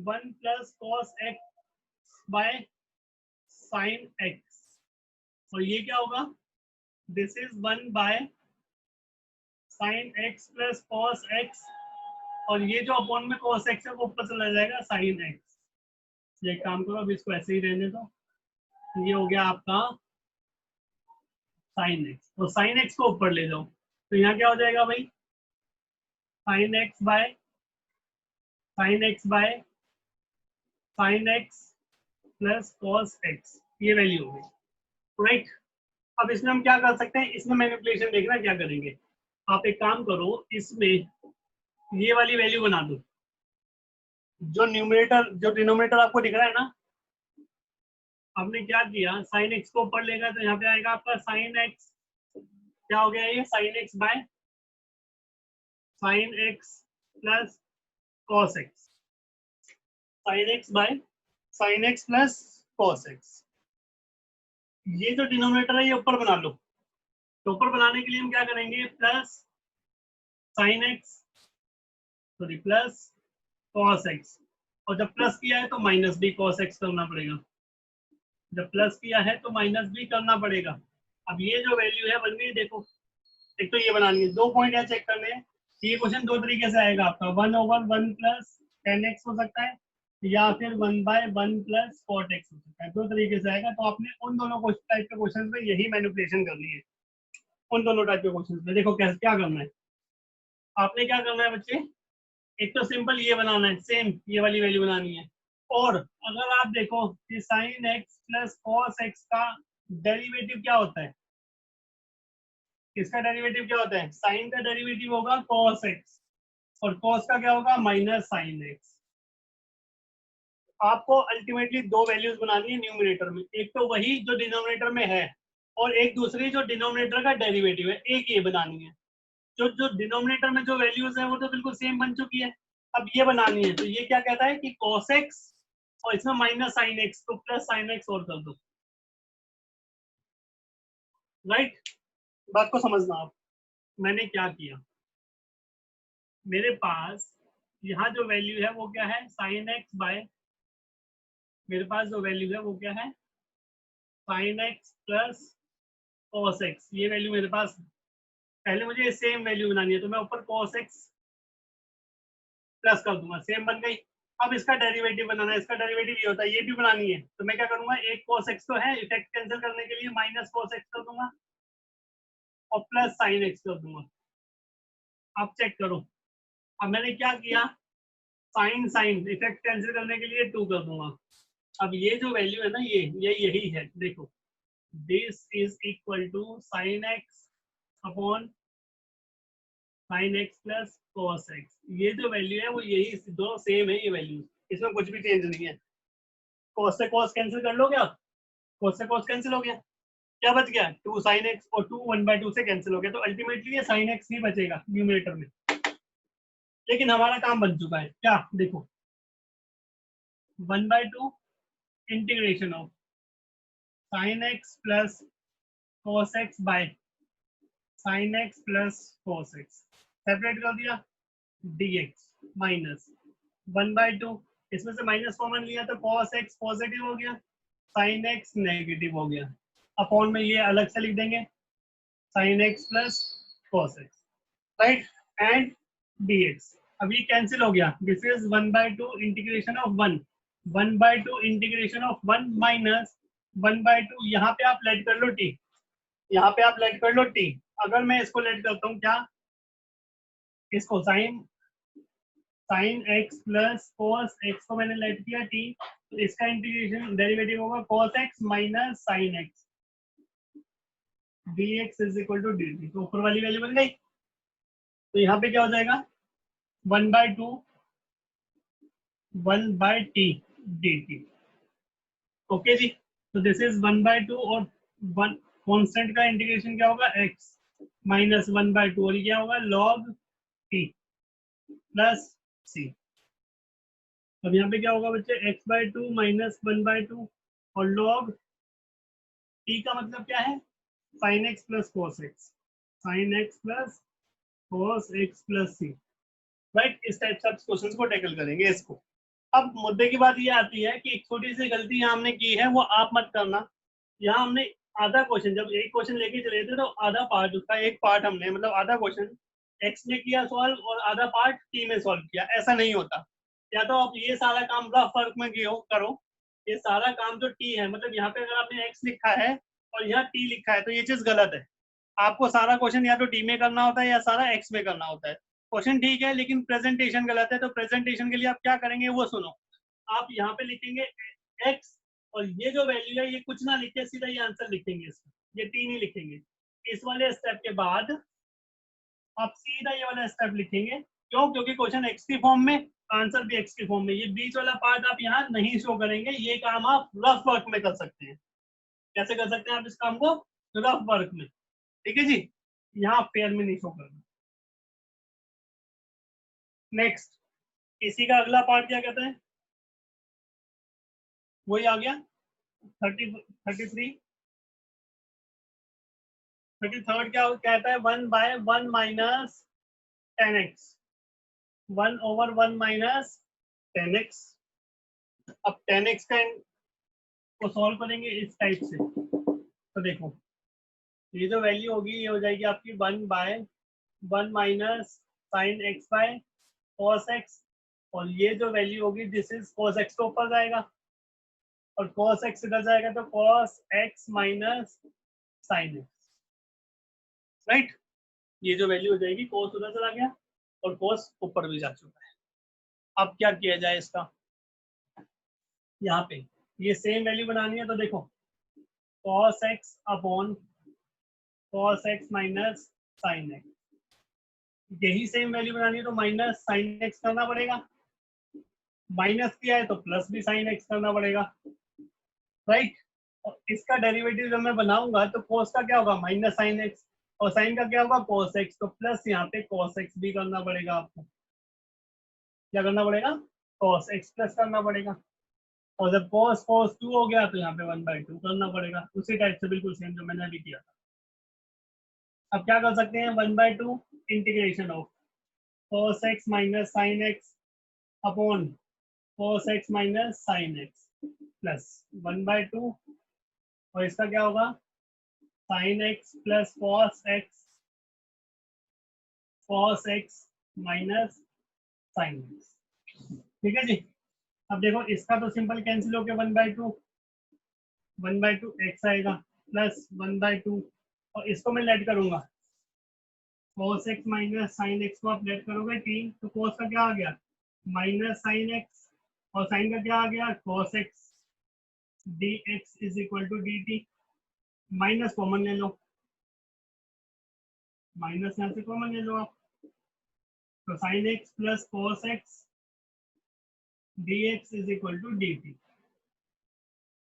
1 plus cos X by sine X, और ये क्या होगा, this is 1 by sine X plus cos X, और ये जो अपॉन में cos x है वो ऊपर चला जाएगा sin x। ये काम करो, अब इसको ऐसे ही रहने दो। ये हो गया आपका sin x, तो sin x को ऊपर ले जाओ, तो यहाँ क्या हो जाएगा भाई, sin x by sin x plus cos x, ये वैल्यू हो गई, राइट। अब इसमें हम क्या कर सकते हैं, इसमें मैनिपुलेशन देखना क्या करेंगे। आप एक काम करो, इसमें ये वाली वैल्यू बना दो, जो न्यूमरेटर जो डिनोमिनेटर आपको दिख रहा है ना, आपने क्या किया, साइन एक्स को ऊपर लेगा तो यहाँ पे आएगा आपका साइन एक्स, क्या हो गया ये, sign X by sine X plus cos x, sign X by sine X plus cos x. ये जो डिनोमिनेटर है ये ऊपर बना लो। तो ऊपर बनाने के लिए हम क्या करेंगे, plus sine x, sorry plus cos X, और जब प्लस किया है तो माइनस भी कॉस एक्स करना पड़ेगा, जब प्लस किया है तो माइनस भी करना पड़ेगा। अब ये जो वैल्यू है बन गई, देखो एक तो ये बनानी है, दो पॉइंट है चेक करने हैं। ये क्वेश्चन दो तरीके से आएगा आपका, 1 ओवर 1 प्लस 10x हो सकता है, या फिर 1 बाय 1 प्लस कॉट एक्स हो सकता है, दो तरीके से आएगा। तो आपने उन दोनों टाइप के क्वेश्चन में यही मैनिपुलेशन करनी है। उन दोनों टाइप के क्वेश्चन में देखो कैसे क्या करना है। आपने क्या करना है बच्चे, एक तो सिंपल ये बनाना है, सेम ये वाली वैल्यू बनानी है। और अगर आप देखो कि sign X plus cos x का डेरिवेटिव क्या होता है, इसका डेरिवेटिव क्या होता है, साइन का डेरिवेटिव होगा cos x, और cos का क्या होगा, माइनस साइन x। आपको अल्टीमेटली दो वैल्यूज बनानी है न्यूमरेटर में, एक तो वही जो डिनोमिनेटर में है, और एक दूसरी जो डिनोमिनेटर का डेरिवेटिव है, एक ये बनानी है। जो जो डिनोमिनेटर में जो वैल्यूज है वो तो बिल्कुल सेम बन चुकी है, अब ये बनानी है। तो ये क्या कहता है कि cos x, और इसमें माइनस साइन x, तो प्लस साइन x और कर दो, राइट। बात को समझना आप, मैंने क्या किया, मेरे पास यहाँ जो वैल्यू है वो क्या है, साइन एक्स बाय, मेरे पास जो वैल्यू है वो क्या है, sign X plus cos x, ये वैल्यू मेरे पास है। पहले मुझे सेम वैल्यू बनानी है, तो मैं ऊपर कॉस एक्स प्लस कर दूंगा, सेम बन गई। अब इसका डेरिवेटिव बनाना है, इसका डेरिवेटिव ये होता है, ये भी बनानी है, तो मैं क्या करूंगा, एक cos x तो है, इफेक्ट कैंसिल करने के लिए माइनस cos x कर दूंगा और प्लस साइन x कर दूंगा। अब चेक करो, अब मैंने क्या किया, साइन साइन इफेक्ट कैंसिल करने के लिए 2 कर दूंगा। अब ये जो वैल्यू है ना, ये यही है, देखो, this is equal to sine X upon sine X plus cos x, ये जो वैल्यू है वो यही, दो सेम है ये वैल्यू, इसमें कुछ भी चेंज नहीं है। cos से cos कैंसिल कर लो क्या, cos से cos कैंसिल हो गया, क्या बच गया, 2 साइन एक्स, और 2 1/2 से कैंसिल हो गया, तो अल्टीमेटली ये साइन एक्स ही बचेगा न्यूमरेटर में। लेकिन हमारा काम बन चुका है, क्या देखो, 1/2 integration of sign X plus cos x bye sine X plus cos x, separate कर दिया, dx माइनस 1/2, इसमें से माइनस कॉमन लिया तो cos x पॉजिटिव हो गया, साइन x नेगेटिव हो गया, अपॉन में ये अलग से लिख देंगे, sine x plus cos x, right, and dx। अब ये कैंसिल हो गया, this is 1/2 integration of 1, 1/2 integration of 1 minus 1/2, यहाँ पे आप लेट कर लो t, यहाँ पे आप लेट कर लो t। अगर मैं इसको लेट करता हूँ क्या, इसको sine x plus cos x को मैंने लेट किया t, तो इसका इंटीग्रेशन डेरिवेटिव होगा cos x minus sine x, dx is equal to dt, तो ऊपर वाली वैल्यू बन गई। तो यहाँ पे क्या हो जाएगा, 1/2 1/t dt, ओके जी। तो दिस इज 1/2 और 1 कांस्टेंट का इंटीग्रेशन क्या होगा, x माइनस 1/2, और ये क्या होगा, log t प्लस c। अब यहाँ पे क्या होगा बच्चे, x/2 माइनस 1/2 और log t का मतलब क्या है, sign X plus cos x, sign X plus cos x plus c, right. इस टाइप से आप क्वेश्चंस को टैकल करेंगे इसको। अब मुद्दे की बात ये आती है कि एक छोटी सी गलती यहाँ हमने की है, वो आप मत करना। यहाँ हमने आधा क्वेश्चन, जब एक क्वेश्चन लेके चले थे तो आधा पार्ट, उसका एक पार्ट हमने, मतलब आधा क्वेश्चन एक्स में किया सॉल्व और आधा पार्ट टी में सॉल्व किया, ऐसा नहीं होता। या तो आप ये सारा काम रफ वर्क में करो, ये सारा काम जो टी है, मतलब यहाँ पे अगर आपने एक्स लिखा है और यहाँ टी लिखा है तो ये चीज गलत है। आपको सारा क्वेश्चन या तो टी में करना होता है या सारा एक्स में करना होता है। क्वेश्चन ठीक है लेकिन प्रेजेंटेशन गलत है, तो प्रेजेंटेशन के लिए आप क्या करेंगे वो सुनो। आप यहाँ पे लिखेंगे एक्स, और ये जो वैल्यू है ये कुछ ना लिखे, सीधा ये आंसर लिखेंगे इसका, ये टी नहीं लिखेंगे। इस वाले स्टेप के बाद आप सीधा ये वाला स्टेप लिखेंगे, क्यों, क्योंकि क्वेश्चन एक्स की फॉर्म में, आंसर भी एक्स की फॉर्म में, ये बीच वाला पार्ट आप यहाँ नहीं शो करेंगे। ये काम आप रफ वर्क में कर सकते हैं। कैसे कर सकते हैं आप इस काम को, रफ वर्क में, ठीक है जी, यहाँ फेयर में नहीं शो करना। नेक्स्ट, इसी का अगला पार्ट क्या कहते हैं, वही आ गया 33 क्या कहता है, 1/1 माइनस 10x, 1/1 माइनस 10x। अब 10x को सॉल्व करेंगे इस टाइप से, तो देखो ये जो वैल्यू होगी ये हो जाएगी आपकी 1/1 minus sine X by cos x, और ये जो वैल्यू होगी दिस इज cos x तो ऊपर जाएगा और cos x इधर जाएगा, तो cos x minus sine x, right. ये जो वैल्यू हो जाएगी, cos उधर चला गया और cos ऊपर भी जा चुका है। अब क्या किया जाए इसका, यहाँ पे ये सेम वैल्यू बनानी है, तो देखो cos x upon cos x minus sine x, यही सेम वैल्यू बनानी है तो माइनस साइन x करना पड़ेगा, माइनस किया है तो प्लस भी साइन x करना पड़ेगा, राइट। और इसका डेरिवेटिव जब मैं बनाऊंगा तो cos का क्या होगा, माइनस साइन x, और साइन का क्या होगा, cos x, तो प्लस यहाँ पे cos x भी करना पड़ेगा आपको। क्या करना पड़ेगा, cos x प्लस करना पड़ेगा, और जब cos 2 हो गया तो यहाँ पे 1/2 करना पड़ेगा, उसी टाइप से बिल्कुल सेम जो मैंने अभी किया था। अब क्या कर सकते हैं, 1/2 integration of cos x minus sine x upon cos x minus sin x plus 1/2, और इसका क्या होगा sin x plus cos x minus sin x। ठीक है जी। अब देखो इसका तो सिंपल कैंसिल हो गया, 1/2 x आएगा प्लस 1/2, और इसको मैं लेट करूंगा cos x minus sin x को आप लेट करोगे t, तो cos का क्या आ गया माइनस sin x, और sin का क्या आ गया cos x dx is equal to dt। Minus common ले लो, माइनस यहाँ से कॉमन ले लो आप, तो sin x plus cos x dx is equal to dt।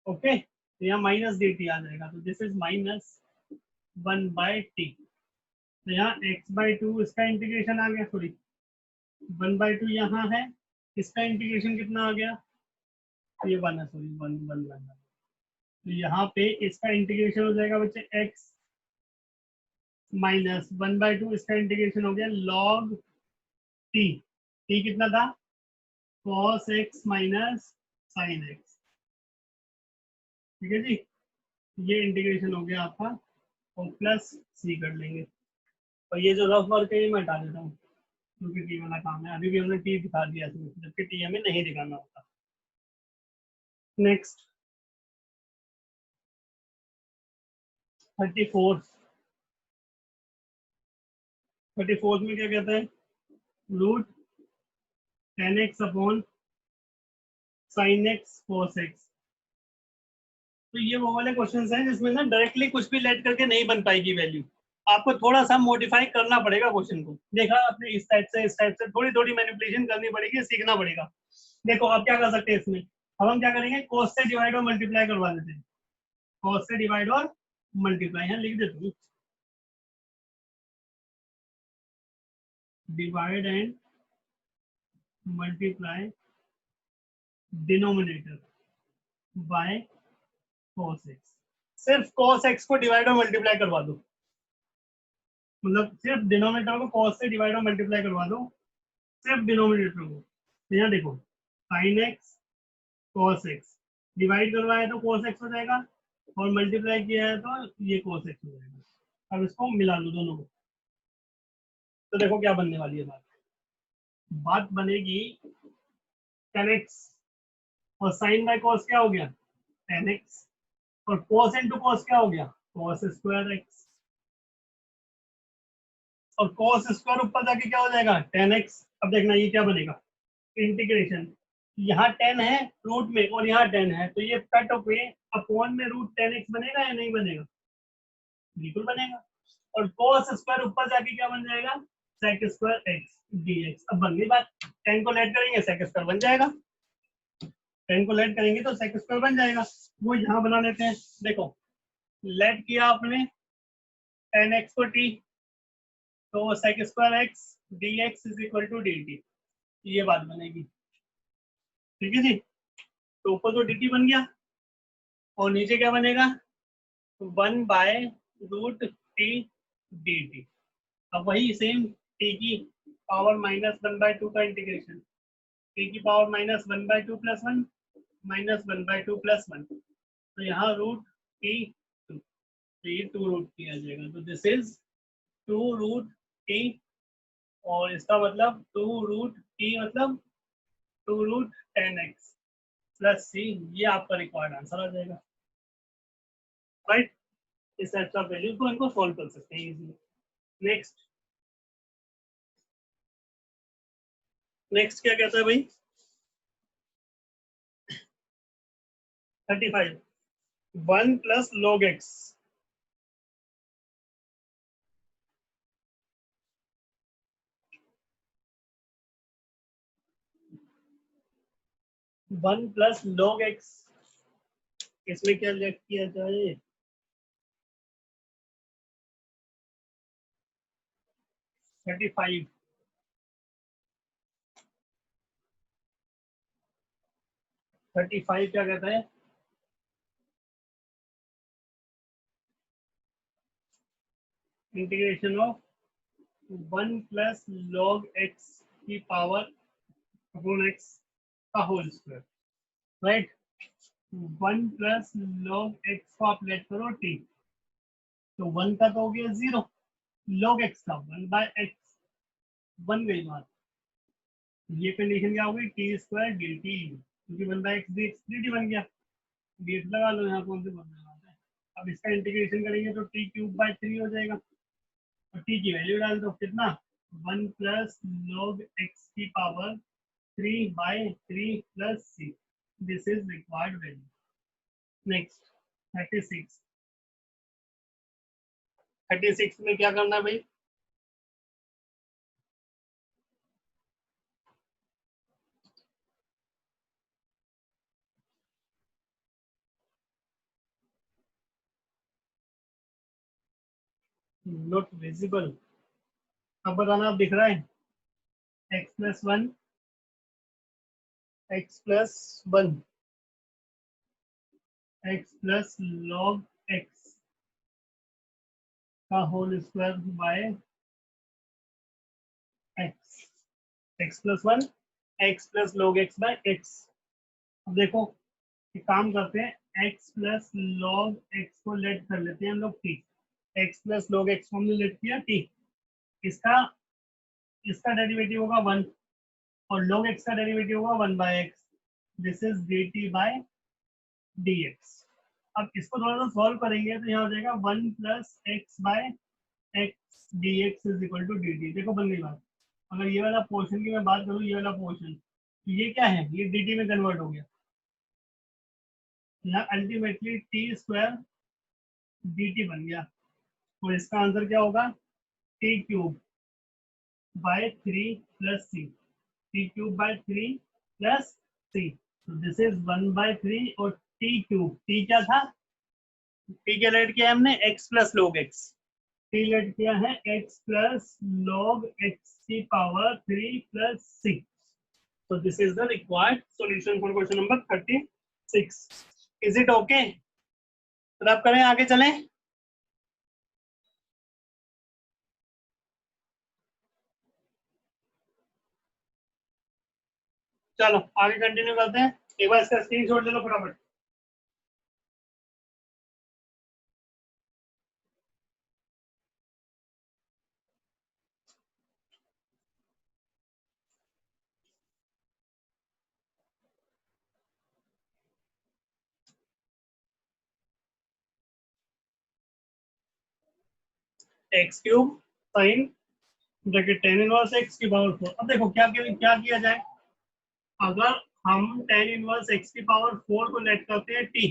Okay, तो यहाँ माइनस dt आ जाएगा, तो दिस इज माइनस 1/t। तो यहाँ x/2 इसका इंटीग्रेशन आ गया, सॉरी 1/2 यहाँ है, इसका इंटीग्रेशन कितना आ गया, तो ये 1 है, सॉरी 1 तो यहाँ पे इसका इंटीग्रेशन हो जाएगा बच्चे x माइनस 1/2, इसका इंटीग्रेशन हो गया log t। t कितना था cos x minus sin x। ठीक है जी, ये इंटीग्रेशन हो गया आपका, और प्लस c कर लेंगे, और ये जो रफ वर्क है ये मैं हटा देता हूँ क्योंकि टी वाला काम है। अभी भी हमने टी दिखा दिया इसमें, जबकि टी हमें नहीं दिखाना होता। नेक्स्ट 34 में क्या कहता है, root 10x upon sin x cos x। तो ये वो वाले क्वेश्चंस हैं जिसमें ना डायरेक्टली कुछ भी लेट करके नहीं बन पाएगी वैल्यू, आपको थोड़ा सा मॉडिफाई करना पड़ेगा क्वेश्चन को। देखा आपने, इस टाइप से थोड़ी थोड़ी मैनिपुलेशन करनी पड़ेगी, सीखना पड़ेगा। देखो आप क्या कर सकते हैं इसमें, अब हम क्या करेंगे, cos से डिवाइड और मल्टीप्लाई करवा देते हैं, cos से डिवाइड और मल्टीप्लाई, यहाँ लिख देते हैं divide and multiply denominator by cos x। सिर्फ cos x को डिवाइड और मल्टीप्लाई करवा दो, मतलब सिर्फ डिनोमिनेटर को cos से डिवाइड और मल्टीप्लाई करवा दो, सिर्फ डिनोमिनेटर को। तो यहाँ देखो sin x cos x, divide करवाया तो cos x हो जाएगा, और मल्टीप्लाई किया है तो ये cos x हो जाएगा। अब इसको मिला लो दोनों को, तो देखो क्या बनने वाली है बात बनेगी 10x, और sin बाय cos क्या हो गया 10x, और cos इंटू cos क्या हो गया cos स्क्वायर x, और cos स्क्वायर ऊपर जाके क्या हो जाएगा 10x। अब देखना ये क्या बनेगा, इंटीग्रेशन, यहाँ 10 है रूट में और यहाँ 10 है, तो ये कट ऑफ अपॉन में रूट 10x बनेगा या नहीं बनेगा, बिल्कुल बनेगा। और cos स्क्वायर ऊपर जाके क्या बन जाएगा sec स्क्वायर x dx। अब बन गई बात, 10 को लेट करेंगे sec स्क्वायर बन जाएगा, 10 को लेट करेंगे तो sec स्क्वायर बन जाएगा। वो यहाँ बना लेते हैं, देखो लेट किया आपने 10x को t, तो sec square x dx is equal to dt, ये बात बनेगी। ठीक है जी, तो ऊपर तो dt बन गया, और नीचे क्या बनेगा 1/√t dt। अब वही सेम t की पावर -1/2 का इंटीग्रेशन, t की पावर -1/2 + 1 -1/2 + 1, तो यहाँ रूट t 2, तो ये 2√t आ जाएगा, तो दिस इज 2√t, और इसका मतलब 2√t मतलब 2√10x + c, ये आपका रिक्वायर्ड आंसर आ जाएगा। राइट, इस टाइप का वैल्यू को इनको सॉल्व कर सकते हैं इजीली। नेक्स्ट क्या कहता है भाई 35, 1 + log x, one plus log x, इसमें क्या लेट किया जाए, 35 क्या कहता है, इंटीग्रेशन ऑफ 1 + log x की पावर अपॉन x का whole square, right. 1 plus log x को आप लेट करो t, तो 1 का तो हो गया 0, log x का 1 बाय एक्स, बन गई बात। ये कंडीशन क्या होगी, टी स्क्वायर डी टी, क्योंकि 1 by X D X D T बन गया, डी एक्स लगा लो यहाँ, कौन सी बनने बात है। अब इसका इंटीग्रेशन करेंगे तो टी क्यूब बाय 3 हो जाएगा, और टी की वैल्यू डाल दो, कितना 1 प्लस log x की power 3 by 3 plus c, this is required value. Next 36, 36 में क्या करना है भाई, नॉट विजिबल, अब बताना, अब दिख रहा है x plus 1, x plus 1, x plus log x का whole square by x, x plus 1, x plus log x by x। अब देखो एक काम करते हैं, x प्लस log x को लेट कर लेते हैं हम लोग t, x plus log x को हमने लेट किया t, इसका इसका डेरिवेटिव होगा 1, और log x का डेरिवेटिव होगा 1 by X, this is dt by dx। अब इसको थोड़ा सा सॉल्व करेंगे तो यहाँ हो जाएगा 1 plus X by X D X is equal to D T. देखो बन गई बात। अगर ये वाला पोर्शन की मैं बात करूँ, ये वाला पोर्शन, तो ये क्या है, ये डी टी में कन्वर्ट हो गया, यहाँ ultimately T square D T बन गया, और इसका आंसर क्या होगा, T cube by 3 plus C, T cube by 3 plus C, तो दिस इज 1 बाय 3, और टी क्यूब, टी क्या था, टी क्या लेट किया हमने, x plus log x, T let किया है x प्लस log x की power 3 plus C, so this is the required solution for question number 36। is it okay? तो अब करें, आगे चलें। चलो आगे कंटिन्यू करते हैं, एक बार इसका स्क्रीनशॉट ले लो फटाफट। X cube sign bracket tan inverse x की पावर 4। अब देखो क्या किया जाए, अगर हम टेन इनवर्स एक्स की पावर 4 को लेट करते हैं टी,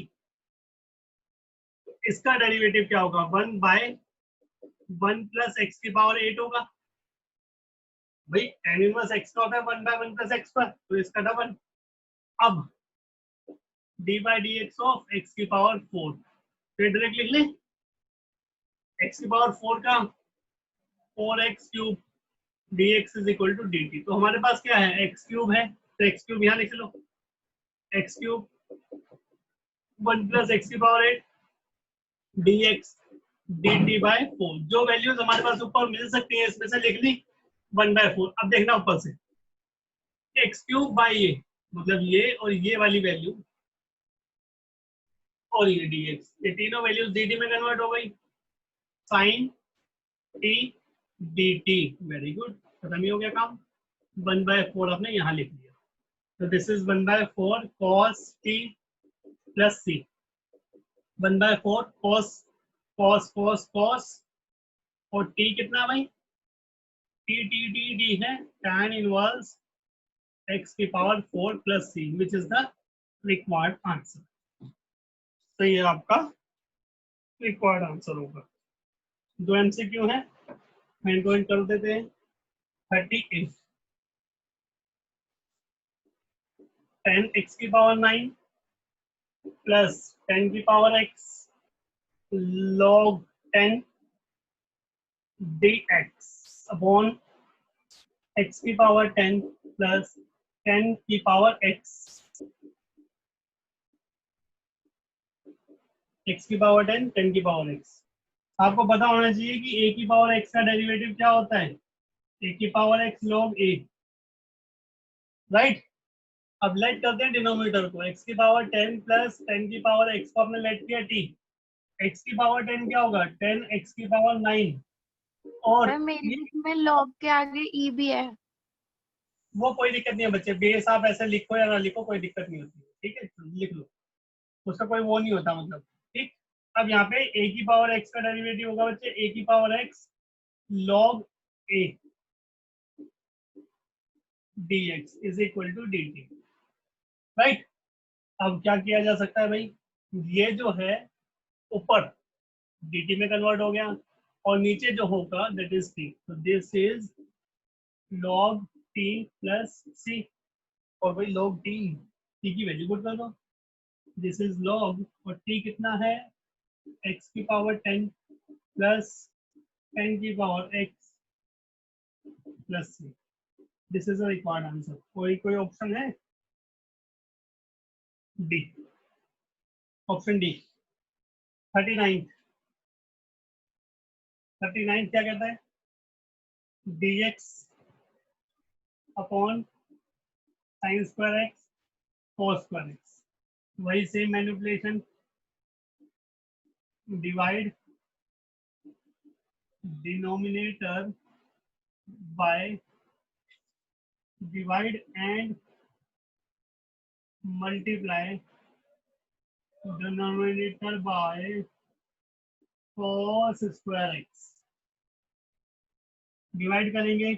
तो इसका डेरिवेटिव क्या होगा, 1 बाय 1 प्लस एक्स की पावर 8 होगा। भाई टेन इनवर्स एक्स का होता है 1 बाय 1 प्लस एक्स पर, तो इसका डबल। अब D by D x of x की पावर 4, फिर डायरेक्ट लिख लें, एक्स की पावर 4 का 4x cube D X is equal to D T. तो हमारे पास क्या है, एक्स क्यूब है, तो एक्स क्यूब यहाँ लिख लो, एक्स क्यूब 1 प्लस एक्स की power 8 D X D T by 4। जो वैल्यूज हमारे पास ऊपर मिल सकती है इसमें से लिख ली, 1 बाय 4। अब देखना ऊपर से, एक्स क्यूब बाय ये, मतलब ये और ये वाली वैल्यू, और ये डी एक्स, ये तीनों वैल्यूज डी टी में कन्वर्ट हो गई, sine T D T, very good, खत्म ही हो गया काम। 1 बाय 4 आपने यहाँ लिख दिया, तो this is 1 by 4 cos t plus C, 1 by 4 cos cos cos cos, और t कितना भाई, t t t t है tan इनवर्स x की power 4 plus C, which is the required answer. तो ये आपका रिक्वायर्ड आंसर होगा। दो एमसीक्यू है, मैं इनको कर देते हैं। 38, 10x की पावर 9 प्लस 10 की power x log 10 dx upon x की पावर 10 प्लस 10 की पावर x, x की पावर 10 10 की पावर x। आपको पता होना चाहिए कि a की पावर x का डेरिवेटिव क्या होता है, a की power x log a, right. अब लेट करते हैं डिनोमिनेटर को, x की पावर 10 प्लस 10 की पावर x को हमने लेट किया t, x की पावर 10 क्या होगा 10 x की पावर 9, और मेरी बुक में लॉग के आगे ई भी है। वो कोई दिक्कत नहीं है बच्चे, बेस आप ऐसे लिखो या ना लिखो कोई दिक्कत नहीं होती है, ठीक है लिख लो, उसका कोई वो नहीं होता मतलब, ठीक। अब यहाँ पे a की पावर x का डेरिवेटिव होगा बच्चे a की power x log a dx is equal to dt, right. अब क्या किया जा सकता है भाई, ये जो है ऊपर dt में कन्वर्ट हो गया, और नीचे जो होगा दैट इज t, तो this is log t plus c, और भाई log t की वैल्यू पुट कर दो, दिस इज log, और t कितना है x की पावर 10 प्लस 10 की power x plus c, this is a required answer. कोई ऑप्शन है? डी, ऑप्शन डी 39 क्या कहता है, dx upon sine square X cos square X, वही same manipulation, divide denominator by divide and multiply denominator by cos square X, divide करेंगे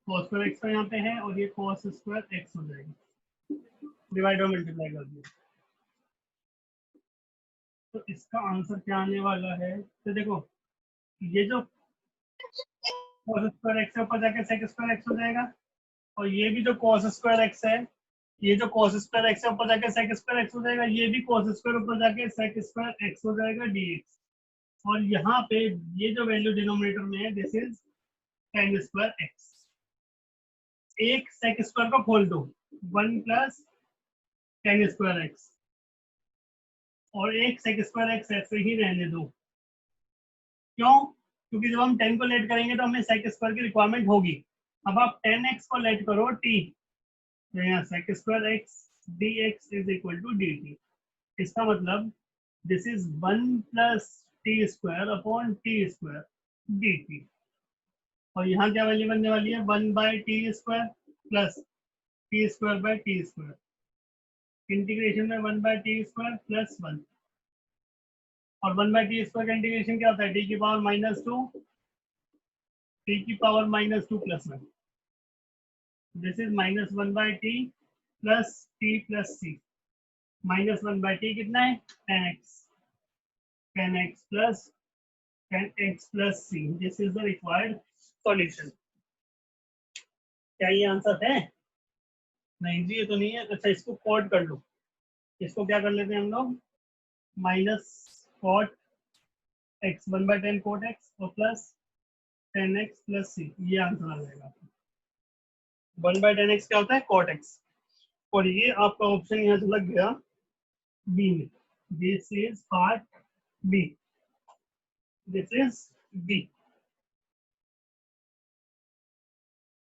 cos square X का यहाँ पे है, और ये cos स्क्वायर एक्स हो जाएगा, डिवाइड और मल्टीप्लाई कर दिया, तो इसका आंसर क्या आने वाला है, तो देखो ये जो cos स्क्वायर एक्स है ऊपर जाके sec स्क्वायर एक्स हो जाएगा, और ये भी जो cos स्क्वायर एक्स है, ये जो cos स्क्वायर एक्स है ऊपर जाके sec स्क्वायर एक्स हो जाएगा, ये भी cos स्क्वायर ऊपर जाके sec स्क्वायर एक्स हो जाएगा dx, और यहाँ पे ये जो वैल्यू डिनोमिनेटर में है this is tan square x, एक sec स्क्वायर को खोल दो 1 प्लस tan स्क्वायर एक्स, और एक sec स्क्वायर एक्स ऐसे ही रहने दो, क्यों? क्योंकि जब हम 10 को लेट करेंगे तो हमें sec स्क्वायर की रिक्वायरमेंट होगी, अब आप 10x को लेट करो t, तो यहाँ sec square x dx is equal to dt, इसका मतलब this is 1 plus T square upon T square dt, और यहाँ क्या वैल्यू बनने वाली है 1 by T square plus T square by T square, integration में 1 बाय टी स्क्वायर प्लस 1, और 1 बाय टी स्क्वायर का इंटीग्रेशन क्या होता है टी की पावर -2 टी की power -2 plus 1, this is -1 by T plus T plus C, -1 by T कितना है 10x plus 10x plus C, this is the required solution. क्या ये आंसर है? नहीं जी ये तो नहीं है। अच्छा इसको कॉट कर लो, इसको क्या कर लेते हैं हम लोग, minus cot X 1/10 cot X और प्लस 10x प्लस सी, ये आंसर आ जाएगा। 1/10x क्या होता है कॉट एक्स, और ये आपका ऑप्शन यहाँ से लग गया बी में, this is part B, this is B.